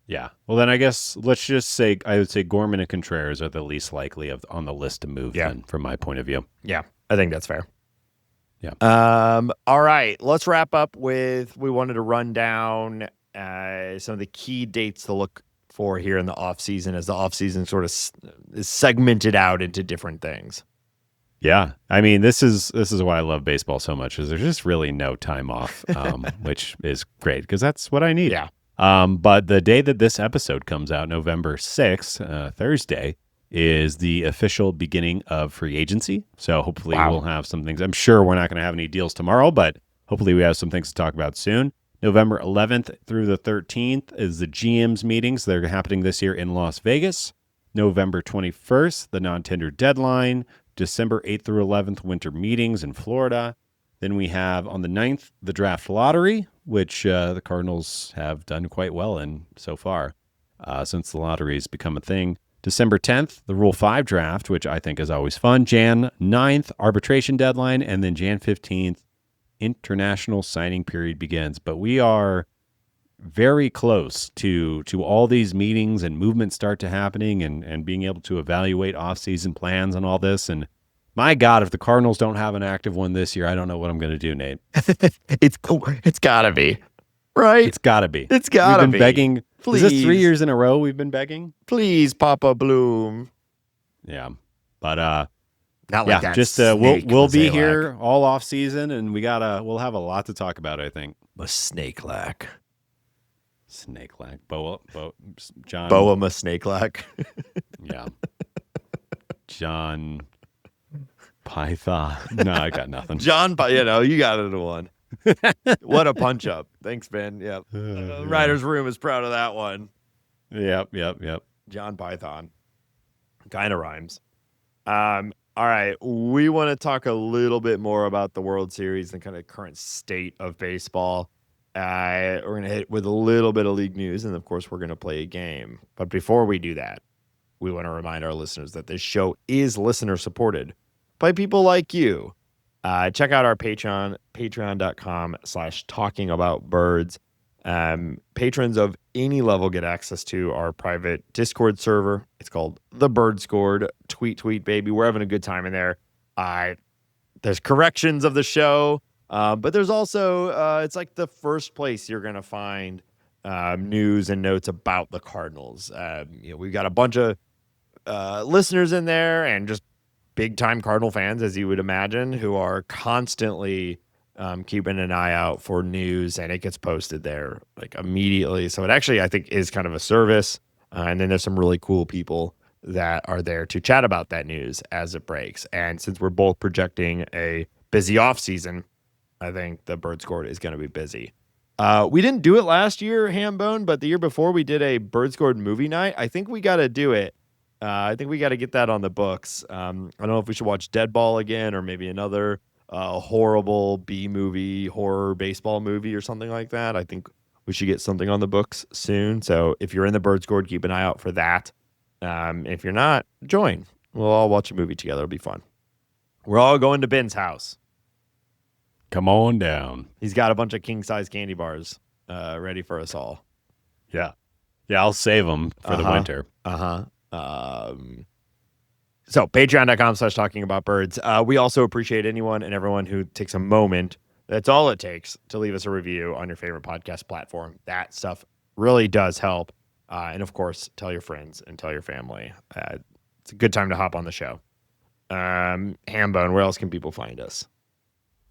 Yeah. Well, then I guess let's just say I would say Gorman and Contreras are the least likely on the list to move then, from my point of view. Yeah, I think that's fair. Yeah. All right, let's wrap up with, we wanted to run down some of the key dates to look for here in the offseason, as the offseason sort of is segmented out into different things. Yeah. I mean, this is why I love baseball so much, is there's just really no time off, which is great because that's what I need. Yeah. But the day that this episode comes out, November 6th, Thursday, is the official beginning of free agency. So hopefully we'll have some things. I'm sure we're not going to have any deals tomorrow, but hopefully we have some things to talk about soon. November 11th through the 13th is the GM's meetings. They're happening this year in Las Vegas. November 21st, the non-tender deadline. December 8th through 11th, winter meetings in Florida. Then we have on the 9th, the draft lottery, which the Cardinals have done quite well in so far since the lottery has become a thing. December 10th, the Rule 5 draft, which I think is always fun. Jan 9th, arbitration deadline. And then Jan 15th, international signing period begins. But we are very close to all these meetings and movements start to happening and being able to evaluate off-season plans and all this. And my God, if the Cardinals don't have an active one this year, I don't know what I'm going to do, Nate. It's got to be, right? It's got to be. It's got to be. We've been begging. Please. Is this 3 years in a row we've been begging? Please, Papa Bloom. Yeah. But not like that. Just we'll be here all off season, and we'll have a lot to talk about, I think. Masnakelak. John. Boa Masnakelak. Yeah. John Python. No, I got nothing. John, you got it one. What a punch up. Thanks, Ben. Yep. Writer's Room is proud of that one. Yep. John Python. Kind of rhymes. All right. We want to talk a little bit more about the World Series and kind of current state of baseball. We're going to hit with a little bit of league news, and of course, we're going to play a game. But before we do that, we want to remind our listeners that this show is listener supported by people like you. Check out our Patreon, patreon.com/talkingaboutbirds. Patrons of any level get access to our private Discord server. It's called The Bird Scored. Tweet, baby. We're having a good time in there. There's corrections of the show, but there's also, it's like the first place you're going to find news and notes about the Cardinals. We've got a bunch of listeners in there and just big time Cardinal fans, as you would imagine, who are constantly keeping an eye out for news, and it gets posted there like immediately. So it actually, I think, is kind of a service. And then there's some really cool people that are there to chat about that news as it breaks. And since we're both projecting a busy off season, I think the Birds Court is going to be busy. We didn't do it last year, Hambone, but the year before we did a Birds Court movie night. I think we got to do it. I think we got to get that on the books. I don't know if we should watch Deadball again or maybe another horrible B movie, horror baseball movie or something like that. I think we should get something on the books soon. So if you're in the Birds Court, keep an eye out for that. If you're not, join. We'll all watch a movie together. It'll be fun. We're all going to Ben's house. Come on down. He's got a bunch of king-size candy bars ready for us all. Yeah. Yeah, I'll save them for the winter. So patreon.com/talking about birds. We also appreciate anyone and everyone who takes a moment. That's all it takes to leave us a review on your favorite podcast platform. That stuff really does help. And of course, tell your friends and tell your family. It's a good time to hop on the show. Hambone, where else can people find us?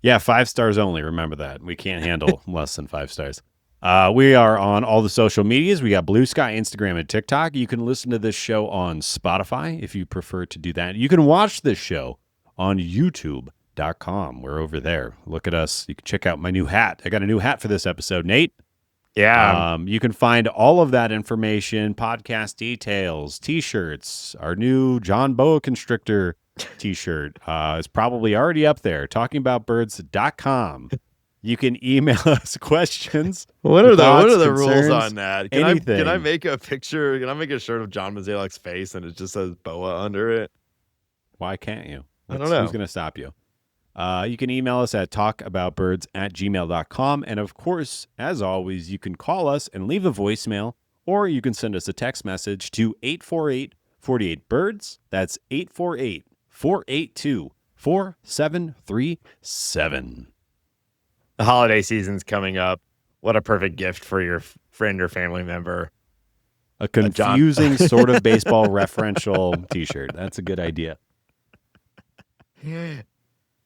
Yeah, 5 stars only. Remember that. We can't handle less than 5 stars. We are on all the social medias. We got Blue Sky, Instagram, and TikTok. You can listen to this show on Spotify if you prefer to do that. You can watch this show on YouTube.com. We're over there. Look at us. You can check out my new hat. I got a new hat for this episode, Nate. Yeah. You can find all of that information, podcast details, T-shirts, our new John Boa Constrictor T-shirt is probably already up there, talkingaboutbirds.com. You can email us questions. What are the rules on that? Can anything. I make a picture? Can I make a shirt of John Mazalek's face and it just says Boa under it? Why can't you? I don't know. Who's going to stop you? You can email us at talkaboutbirds@gmail.com. And of course, as always, you can call us and leave a voicemail, or you can send us a text message to 848-48-BIRDS. That's 848-482-4737. The holiday season's coming up. What a perfect gift for your friend or family member. A confusing sort of baseball referential T-shirt. That's a good idea.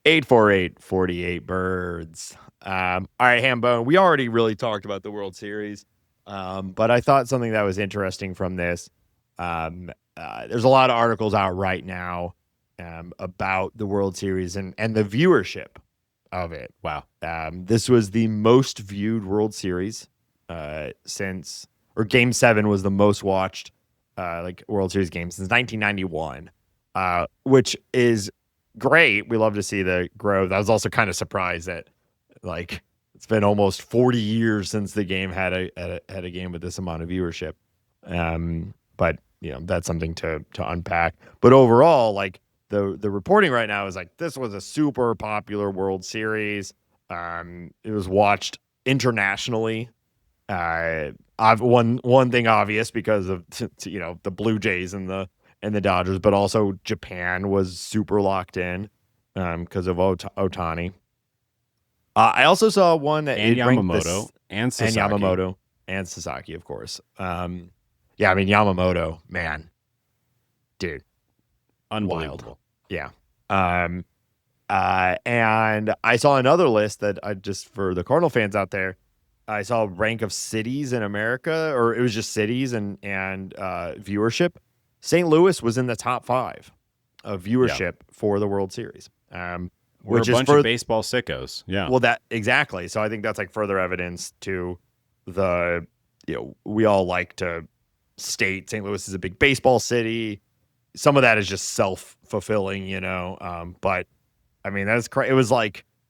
848-48-BIRDS. All right, Hambone, we already really talked about the World Series, but I thought something that was interesting from this, there's a lot of articles out right now about the World Series and the viewership of it. Wow. This was the most viewed World Series since, or Game 7 was the most watched World Series game since 1991, which is great. We love to see the growth. I was also kind of surprised that it's been almost 40 years since the game had a game with this amount of viewership. But that's something to unpack. But overall, the reporting right now is this was a super popular World Series. It was watched internationally. One thing obvious because of the Blue Jays and the Dodgers, but also Japan was super locked in because of Ohtani. I also saw one that Yamamoto and Sasaki, of course. Yamamoto, man, dude, unbelievable. Wild. Yeah. And I saw another list that just for the Cardinal fans out there, I saw a rank of cities in America, or it was just cities and viewership. St. Louis was in the top 5 of viewership for the World Series. We're a bunch of baseball sickos. Yeah. Well, that exactly. So I think that's further evidence to we all like to state St. Louis is a big baseball city. Some of that is just self-fulfilling, but I mean, that's crazy. It was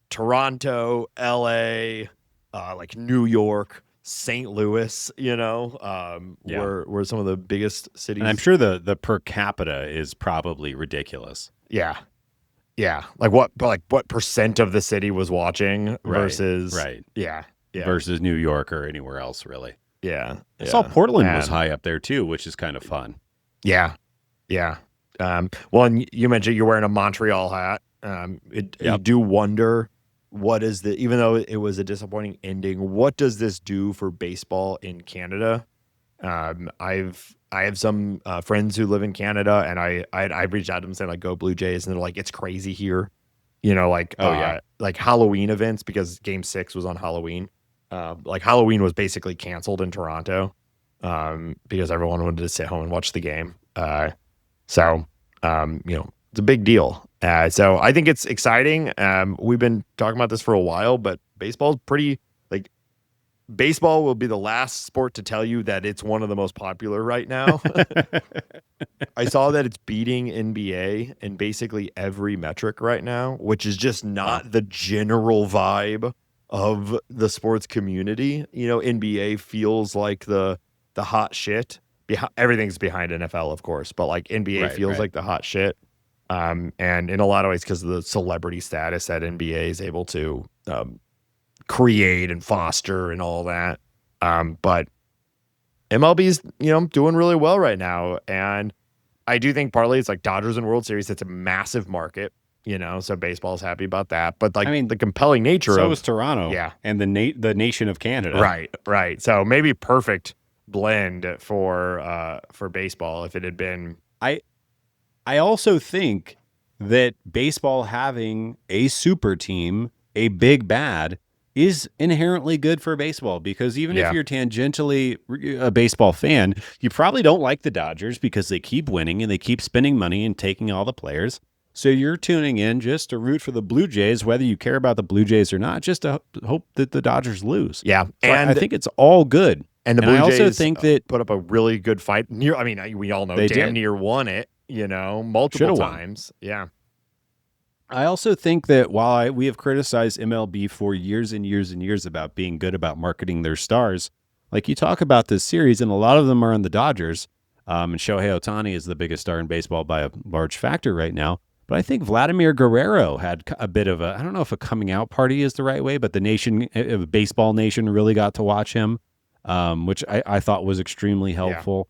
Toronto, LA, New York, St. Louis, were some of the biggest cities. And I'm sure the per capita is probably ridiculous. Yeah. Yeah. What percent of the city was watching versus versus New York or anywhere else, really. Yeah. I saw Portland was high up there too, which is kind of fun. Yeah. Yeah. Well, and you mentioned you're wearing a Montreal hat. You do wonder even though it was a disappointing ending, what does this do for baseball in Canada? I have some friends who live in Canada, and I reached out to them saying like, "Go Blue Jays," and they're like, "It's crazy here," like Halloween events because Game 6 was on Halloween. Like Halloween was basically canceled in Toronto, because everyone wanted to sit home and watch the game. So it's a big deal. So I think it's exciting. We've been talking about this for a while, but baseball's pretty like. Baseball will be the last sport to tell you that it's one of the most popular right now. I saw that it's beating NBA in basically every metric right now, which is just not the general vibe of the sports community. NBA feels like the hot shit. Everything's behind NFL, of course, but like NBA feels like the hot shit. And in a lot of ways, because of the celebrity status that NBA is able to create and foster and all that. But MLB's, doing really well right now. And I do think partly it's like Dodgers and World Series. It's a massive market, so baseball's happy about that. But the compelling nature so is Toronto, yeah, and the nation of Canada, right. So maybe perfect blend for baseball if it had been. I also think that baseball having a super team, a big bad, is inherently good for baseball, because even if you're tangentially a baseball fan, you probably don't like the Dodgers because they keep winning and they keep spending money and taking all the players. So you're tuning in just to root for the Blue Jays, whether you care about the Blue Jays or not, just to hope that the Dodgers lose. Yeah. So and I think it's all good. And the Blue Jays also think that put up a really good fight. We all know they near won it, multiple times. Yeah. I also think that while we have criticized MLB for years and years and years about being good about marketing their stars, like you talk about this series, and a lot of them are on the Dodgers, and Shohei Ohtani is the biggest star in baseball by a large factor right now. But I think Vladimir Guerrero had a bit of I don't know if a coming out party is the right way, but the baseball nation really got to watch him, which I thought was extremely helpful.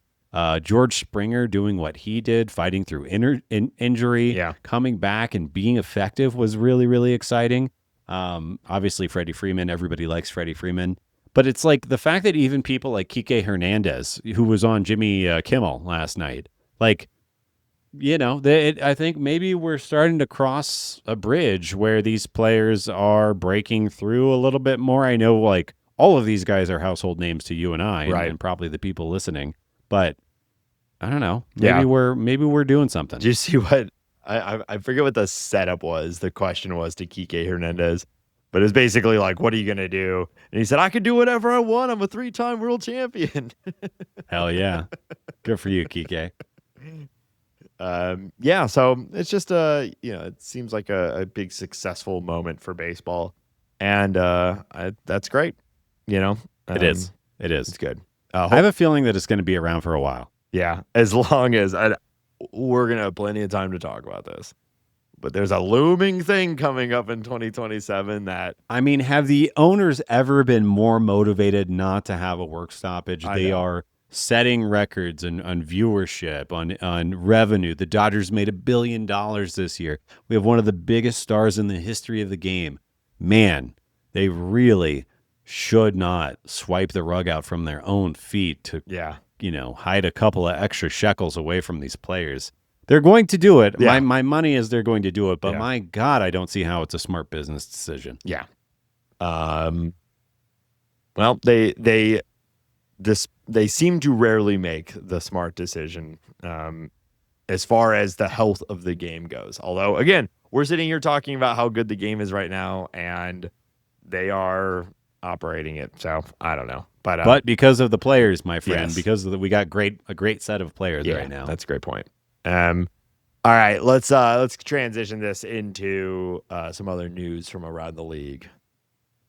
George Springer doing what he did, fighting through injury, coming back and being effective was really, really exciting. Obviously, Freddie Freeman, everybody likes Freddie Freeman. But it's like the fact that even people like Kike Hernandez, who was on Jimmy Kimmel last night, I think maybe we're starting to cross a bridge where these players are breaking through a little bit more. I know like all of these guys are household names to you and I, and probably the people listening. But I don't know. Maybe we're doing something. Did you see what I forget what the setup was? The question was to Kike Hernandez, but it's basically like, "What are you gonna do?" And he said, "I can do whatever I want. I'm a 3-time world champion." Hell yeah, good for you, Kike. So it's just it seems like a big successful moment for baseball, and that's great. It is. It's good. I have a feeling that it's going to be around for a while. Yeah, as long as we're going to have plenty of time to talk about this. But there's a looming thing coming up in 2027 that... have the owners ever been more motivated not to have a work stoppage? They are setting records on viewership, on revenue. The Dodgers made $1 billion this year. We have one of the biggest stars in the history of the game. Man, they really... should not swipe the rug out from their own feet to, hide a couple of extra shekels away from these players. They're going to do it. Yeah. My money is they're going to do it, but my God, I don't see how it's a smart business decision. Yeah. Well, they seem to rarely make the smart decision as far as the health of the game goes. Although, again, we're sitting here talking about how good the game is right now, and they are operating it. So I don't know, but because of the players, my friend, because we got a great set of players right now. That's a great point. All right, let's transition this into some other news from around the league.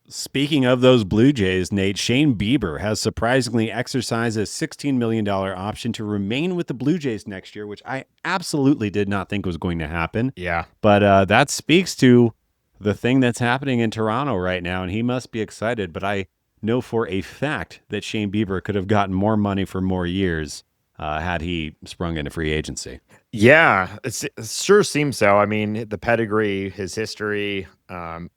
Speaking of those Blue Jays, Nate, Shane Bieber has surprisingly exercised a $16 million option to remain with the Blue Jays next year, which I absolutely did not think was going to happen. Yeah, but that speaks to the thing that's happening in Toronto right now, and he must be excited. But I know for a fact that Shane Bieber could have gotten more money for more years had he sprung into free agency. Yeah, it sure seems so. The pedigree, his history,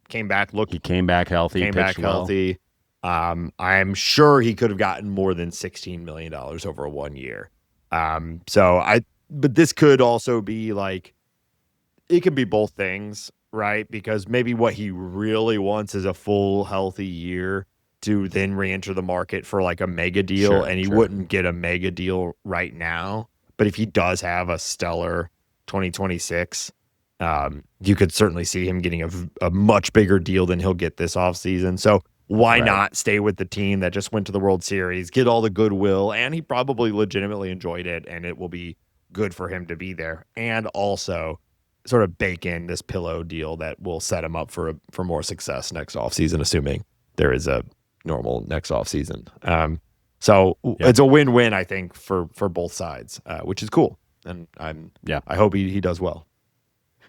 came back. He came back healthy. Came back healthy. I'm sure he could have gotten more than $16 million over 1 year. But this could also be like, it can be both things, right? Because maybe what he really wants is a full healthy year to then re-enter the market for like a mega deal, and he wouldn't get a mega deal right now. But if he does have a stellar 2026, you could certainly see him getting a much bigger deal than he'll get this offseason. So why not stay with the team that just went to the World Series, get all the goodwill, and he probably legitimately enjoyed it, and it will be good for him to be there. And also sort of bake in this pillow deal that will set him up for more success next offseason, assuming there is a normal next offseason. It's a win-win, I think, for both sides, which is cool. And I hope he does well.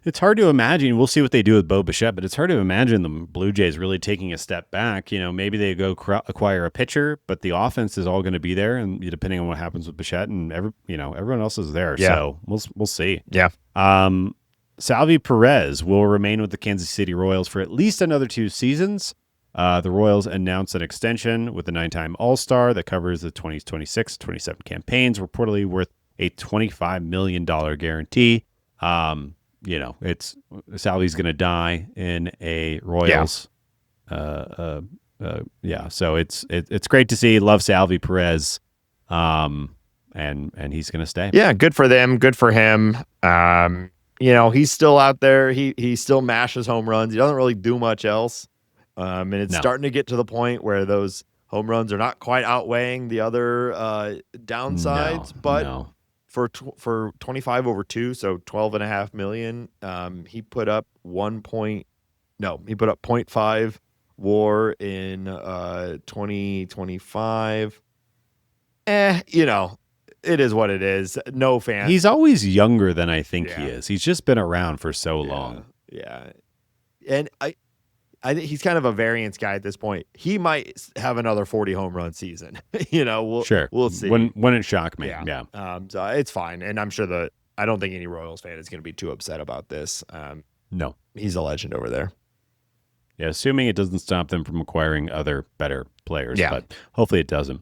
It's hard to imagine. We'll see what they do with Bo Bichette, but it's hard to imagine the Blue Jays really taking a step back. Maybe they go acquire a pitcher, but the offense is all going to be there, and depending on what happens with Bichette, and everyone else is there. Yeah. So we'll see. Yeah. Salvi Perez will remain with the Kansas City Royals for at least another 2 seasons. The Royals announced an extension with the 9-time All-Star that covers the 2026-27 campaigns, reportedly worth a $25 million guarantee. It's Salvi's going to die in a Royals. So it's great to see. Love Salvi Perez. And he's going to stay. Yeah, good for them. Good for him. He's still out there. He still mashes home runs. He doesn't really do much else. And it's starting to get to the point where those home runs are not quite outweighing the other downsides. For 25 over 2, so $12.5 million, he put up 0.5 WAR in 2025. It is what it is. No fan. He's always younger than I think he is. He's just been around for so long. Yeah. And I think he's kind of a variance guy at this point. He might have another 40 home run season. We'll see. Wouldn't shock me. Yeah. So it's fine. And I'm sure I don't think any Royals fan is going to be too upset about this. No. He's a legend over there. Yeah, assuming it doesn't stop them from acquiring other better players. Yeah. But hopefully it doesn't.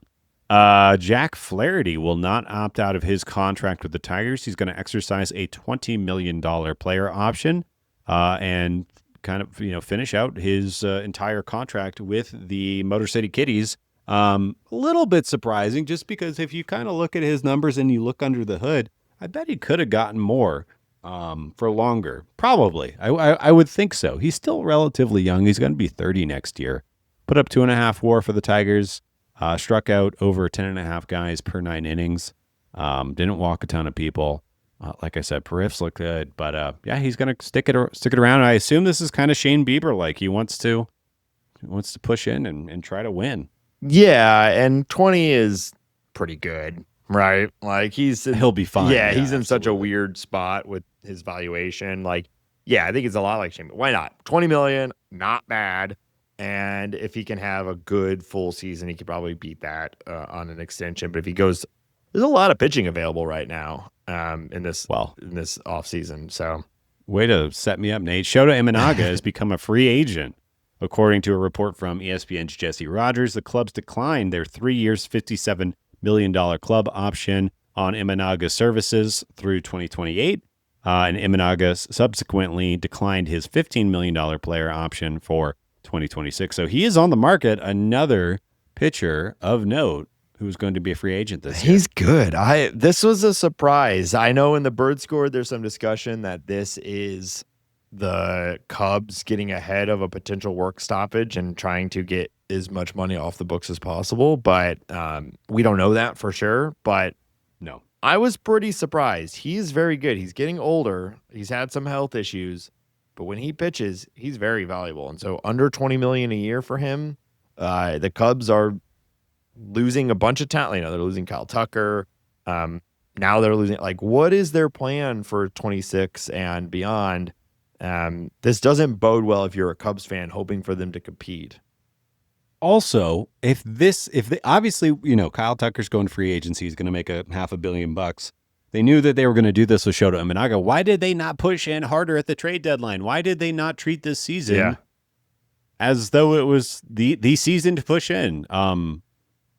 Jack Flaherty will not opt out of his contract with the Tigers. He's going to exercise a $20 million player option and kind of finish out his entire contract with the Motor City Kitties. A little bit surprising, just because if you kind of look at his numbers and you look under the hood, I bet he could have gotten more for longer. Probably. I would think so. He's still relatively young. He's going to be 30 next year. Put up 2.5 WAR for the Tigers. Struck out over 10.5 guys per 9 innings. Didn't walk a ton of people. Like I said, Periffs look good, but he's gonna stick it around. I assume this is kind of Shane Bieber, like he wants to push in and try to win. Yeah, and 20 is pretty good, right? Like he'll be fine. Yeah, he's in such a weird spot with his valuation. Like, I think it's a lot like Shane. Why not? 20 million, not bad. And if he can have a good full season, he could probably beat that on an extension. But if he goes, there's a lot of pitching available right now in this offseason. So, way to set me up, Nate. Shota Imanaga has become a free agent. According to a report from ESPN's Jesse Rogers, the Cubs declined their 3 years, $57 million club option on Imanaga's services through 2028. And Imanaga subsequently declined his $15 million player option for 2026. So he is on the market. Another pitcher of note who's going to be a free agent this year. He's good. This was a surprise. I know in the Bird Score, there's some discussion that this is the Cubs getting ahead of a potential work stoppage and trying to get as much money off the books as possible. But we don't know that for sure. But no, I was pretty surprised. He's very good. He's getting older. He's had some health issues. But when he pitches, he's very valuable. And so under $20 million a year for him, the Cubs are losing a bunch of talent. They're losing Kyle Tucker. Now they're losing. Like, what is their plan for 26 and beyond? This doesn't bode well if you're a Cubs fan hoping for them to compete. Also, obviously, Kyle Tucker's going free agency, he's going to make $500 million. They knew that they were going to do this with Shota Imanaga. Why did they not push in harder at the trade deadline? Why did they not treat this season as though it was the season to push in.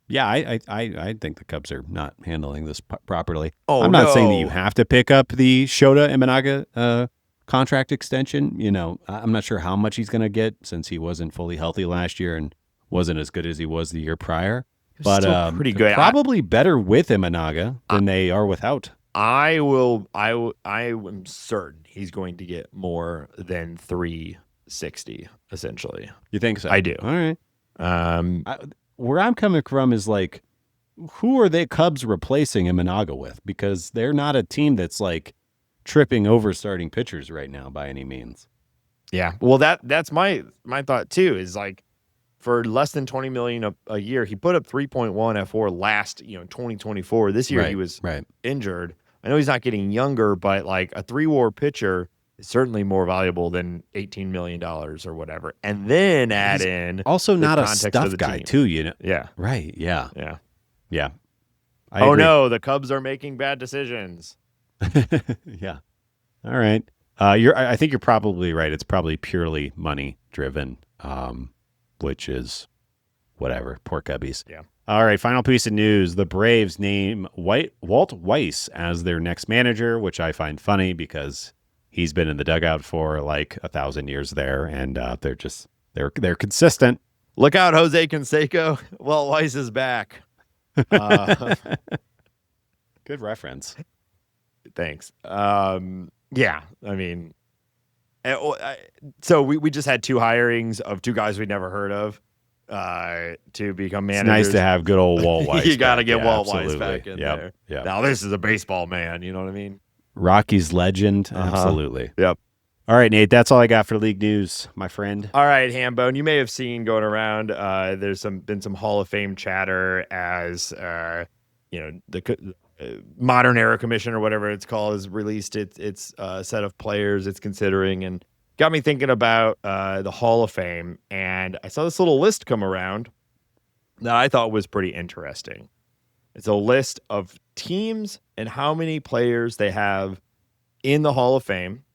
Yeah, I think the Cubs are not handling this properly. Oh, I'm not saying that you no. have to pick up the Shota Imanaga contract extension. I'm not sure how much he's going to get since he wasn't fully healthy last year and wasn't as good as he was the year prior. But Still pretty good. probably better with Imanaga than they are without. I am certain he's going to get more than 360. Essentially, You think so? I do. All right. Where I'm coming from is like, who are the Cubs replacing Imanaga with? Because they're not a team that's like tripping over starting pitchers right now by any means. Yeah. Well, that's my thought too. Is like for less than $20 million a year, he put up 3.1 F4 last 2024. This year he was injured. I know he's not getting younger, but like a 3-WAR pitcher is certainly more valuable than $18 million or whatever. And then add in also not a context stuff of the guy team. too, you know? Yeah. Right. Yeah. Yeah. Yeah. Oh no, the Cubs are making bad decisions. Yeah. All right. I think you're probably right. It's probably purely money driven, which is whatever. Poor Cubbies. Yeah. All right. Final piece of news: the Braves name Walt Weiss as their next manager, which I find funny because he's been in the dugout for like 1,000 years there, and they're consistent. Look out, Jose Canseco. Walt Weiss is back. Good reference. Thanks. Yeah, I mean, so we just had 2 hirings of 2 guys we'd never heard of to become managers. It's nice to have good old Walt Weiss. You got to get Walt absolutely. Weiss back in there. Yeah. Now this is a baseball man. You know what I mean? Rockies legend. Absolutely. Yep. All right, Nate. That's all I got for league news, my friend. All right, Hambone. You may have seen going around. There's been some Hall of Fame chatter as the modern era commission or whatever it's called has released its set of players it's considering, and got me thinking about the Hall of Fame. And I saw this little list come around that I thought was pretty interesting. It's a list of teams and how many players they have in the Hall of Fame,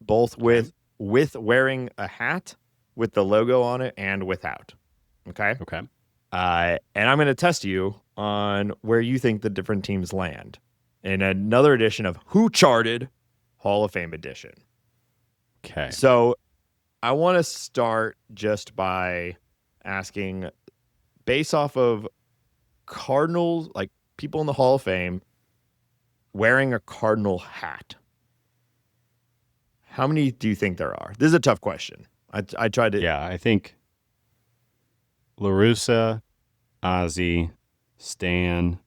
both with wearing a hat with the logo on it and without. Okay. And I'm going to test you on where you think the different teams land in another edition of Who Charted Hall of Fame edition. Okay. So I want to start just by asking, based off of Cardinals, like people in the Hall of Fame wearing a Cardinal hat, how many do you think there are? This is a tough question. I tried to. Yeah, I think La Russa, Ozzie, Stan,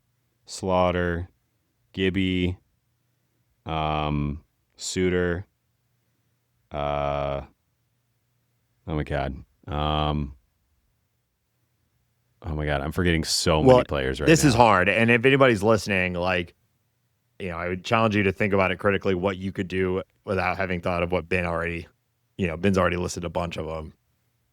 Slaughter, Gibby, Suter. Oh my God. Oh my God. I'm forgetting so many players right now. This is hard. And if anybody's listening, like, I would challenge you to think about it critically, what you could do without having thought of what Ben's already listed a bunch of them.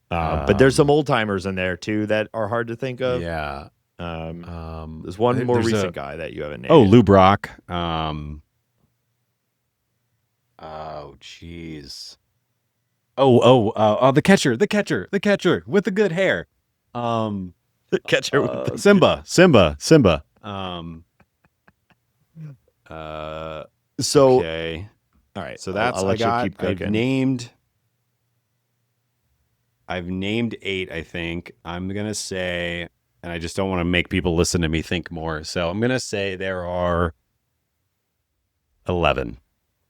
But there's some old timers in there too that are hard to think of. Yeah. There's one more recent guy that you haven't named. Oh, Lou Brock. Oh, jeez. The catcher with the good hair. The catcher with the Simba. So okay. All right. So that's I'll let you keep cooking. I've named 8, I think. I'm gonna say, and I just don't want to make people listen to me think more. So I'm gonna say there are 11.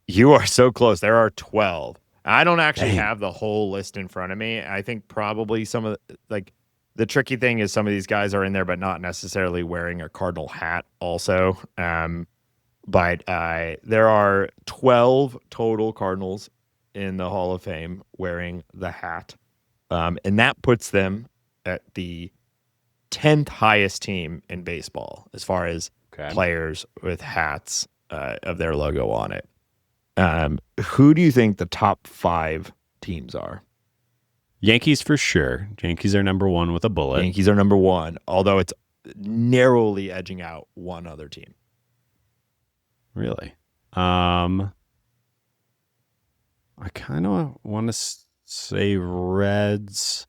You are so close. There are 12. I don't actually have the whole list in front of me. I think probably some of the tricky thing is some of these guys are in there, but not necessarily wearing a Cardinal hat also. But there are 12 total Cardinals in the Hall of Fame wearing the hat. And that puts them at the 10th highest team in baseball as far as players with hats of their logo on it. Who do you think the top 5 teams are? Yankees for sure. Yankees are number 1 with a bullet. Yankees are number 1, although it's narrowly edging out one other team. Really? I kind of want to say Reds.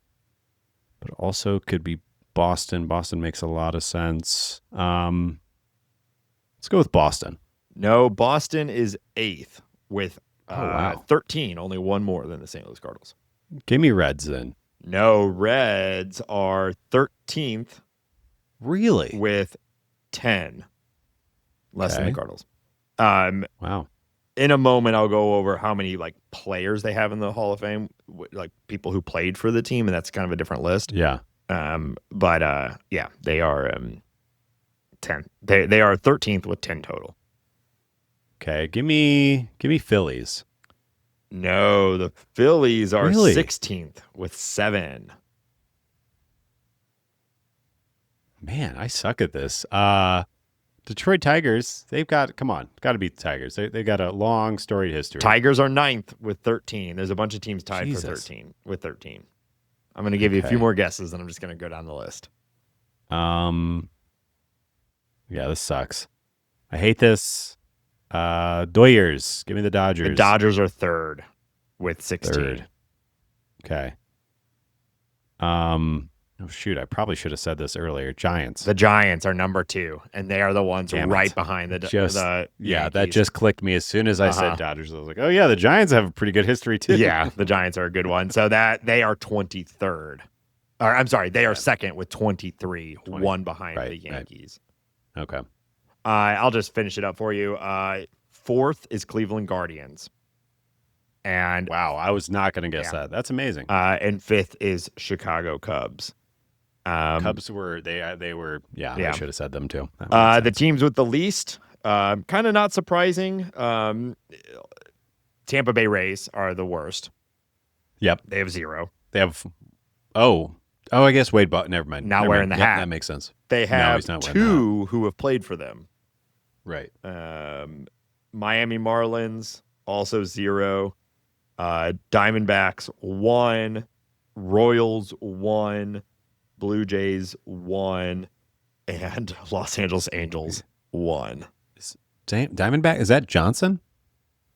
but also could be Boston. Boston makes a lot of sense. Let's go with Boston. No, Boston is 8th with 13, only one more than the St. Louis Cardinals. Give me Reds then. No, Reds are 13th. Really? With 10. Less than the Cardinals. Wow. In a moment, I'll go over how many like players they have in the Hall of Fame, like people who played for the team, and that's kind of a different list. Yeah. But yeah, they are 10. They are 13th with 10 total. Okay, give me Phillies. No, the Phillies are Really? 16th with 7. Man, I suck at this. Detroit Tigers, they've got to beat the Tigers. They've got a long storied history. Tigers are 9th with 13. There's a bunch of teams tied for 13 with 13. I'm going to give you a few more guesses, and I'm just going to go down the list. Yeah, this sucks. I hate this. Doyers, give me the Dodgers. The Dodgers are 3rd with 16. Okay. Oh, shoot. I probably should have said this earlier. Giants. The Giants are number 2, and they are the ones right behind the yeah, that just clicked me as soon as I said Dodgers. I was like, oh, yeah, the Giants have a pretty good history, too. Yeah, the Giants are a good one. So that they are 23rd. Or, I'm sorry, they are 2nd with 23, 1 behind the Yankees. Right. Okay. I'll just finish it up for you. 4th is Cleveland Guardians. And wow, I was not going to guess that. That's amazing. And 5th is Chicago Cubs. Cubs were they were I should have said them too. The teams with the least, kind of not surprising. Tampa Bay Rays are the worst. Yep, they have 0. They have I guess Wade Button. Never mind. Not wearing the hat. That makes sense. They have 2 who have played for them. Right. Miami Marlins also 0. Diamondbacks 1. Royals 1. Blue Jays 1, and Los Angeles Angels 1. Diamondback, is that Johnson?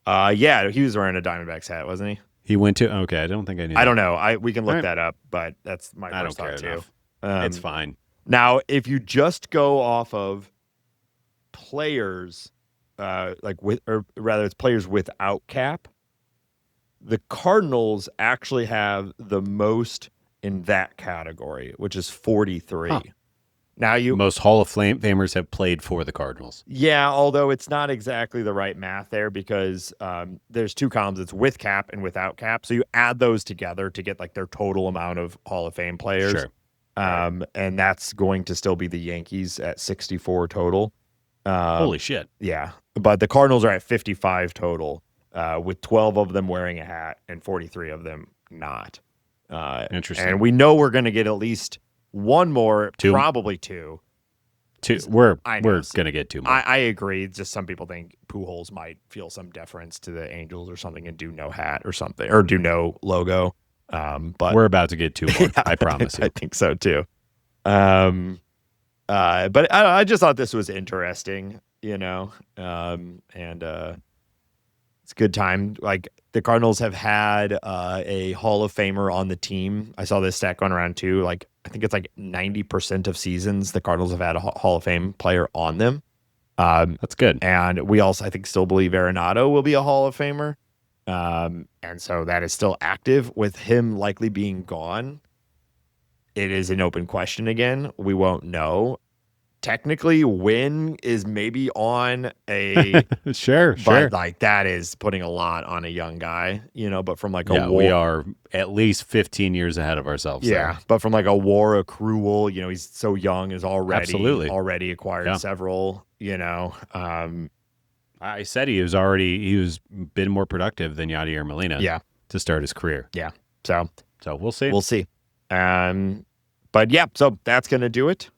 Yeah, he was wearing a Diamondbacks hat, wasn't he? He went to I don't think I knew. I don't know. We can look that up, but that's my first thought too. It's fine. Now, if you just go off of players, it's players without cap, the Cardinals actually have the most in that category, which is 43. Huh. Now most Hall of Famers have played for the Cardinals. Yeah, although it's not exactly the right math there because there's 2 columns. It's with cap and without cap. So you add those together to get like their total amount of Hall of Fame players. Sure. And that's going to still be the Yankees at 64 total. Holy shit. Yeah. But the Cardinals are at 55 total, with 12 of them wearing a hat and 43 of them not. Interesting. And we know we're going to get at least one more, 2. Probably 2. We're going to get 2 more. I agree. Just some people think Pujols might feel some deference to the Angels or something and do no hat or something, or do no logo. But we're about to get 2 more. I promise you. I think so too. But I just thought this was interesting, and it's a good time. Like the Cardinals have had a Hall of Famer on the team. I saw this stat going around too. Like I think it's like 90% of seasons the Cardinals have had a Hall of Fame player on them. That's good. And we also, I think, still believe Arenado will be a Hall of Famer. And so that is still active. With him likely being gone, it is an open question again. We won't know. Technically, Winn is maybe on a sure, but like that is putting a lot on a young guy, but from like a war, we are at least 15 years ahead of ourselves. Yeah, but from like a war accrual, he's so young, is already acquired several, I said he was been more productive than Yadier Molina. Yeah, to start his career. Yeah, so we'll see. But yeah, so that's gonna do it.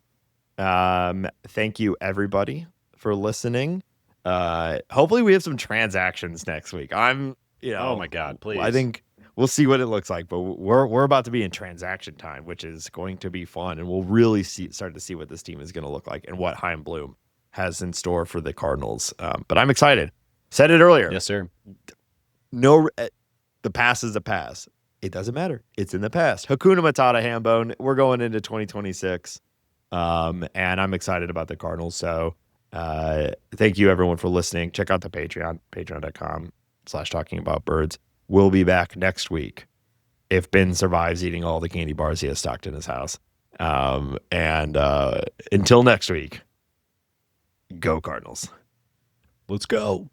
Thank you everybody for listening. Hopefully we have some transactions next week. Oh my God, please. I think we'll see what it looks like, but we're about to be in transaction time, which is going to be fun. And we'll really start to see what this team is going to look like and what Chaim Bloom has in store for the Cardinals. But I'm excited. Said it earlier. Yes, sir. No, the pass is a pass. It doesn't matter. It's in the past. Hakuna Matata, Hambone. We're going into 2026. And I'm excited about the Cardinals. So thank you, everyone, for listening. Check out the Patreon, patreon.com/talkingaboutbirds. We'll be back next week if Ben survives eating all the candy bars he has stocked in his house. And until next week, go Cardinals. Let's go.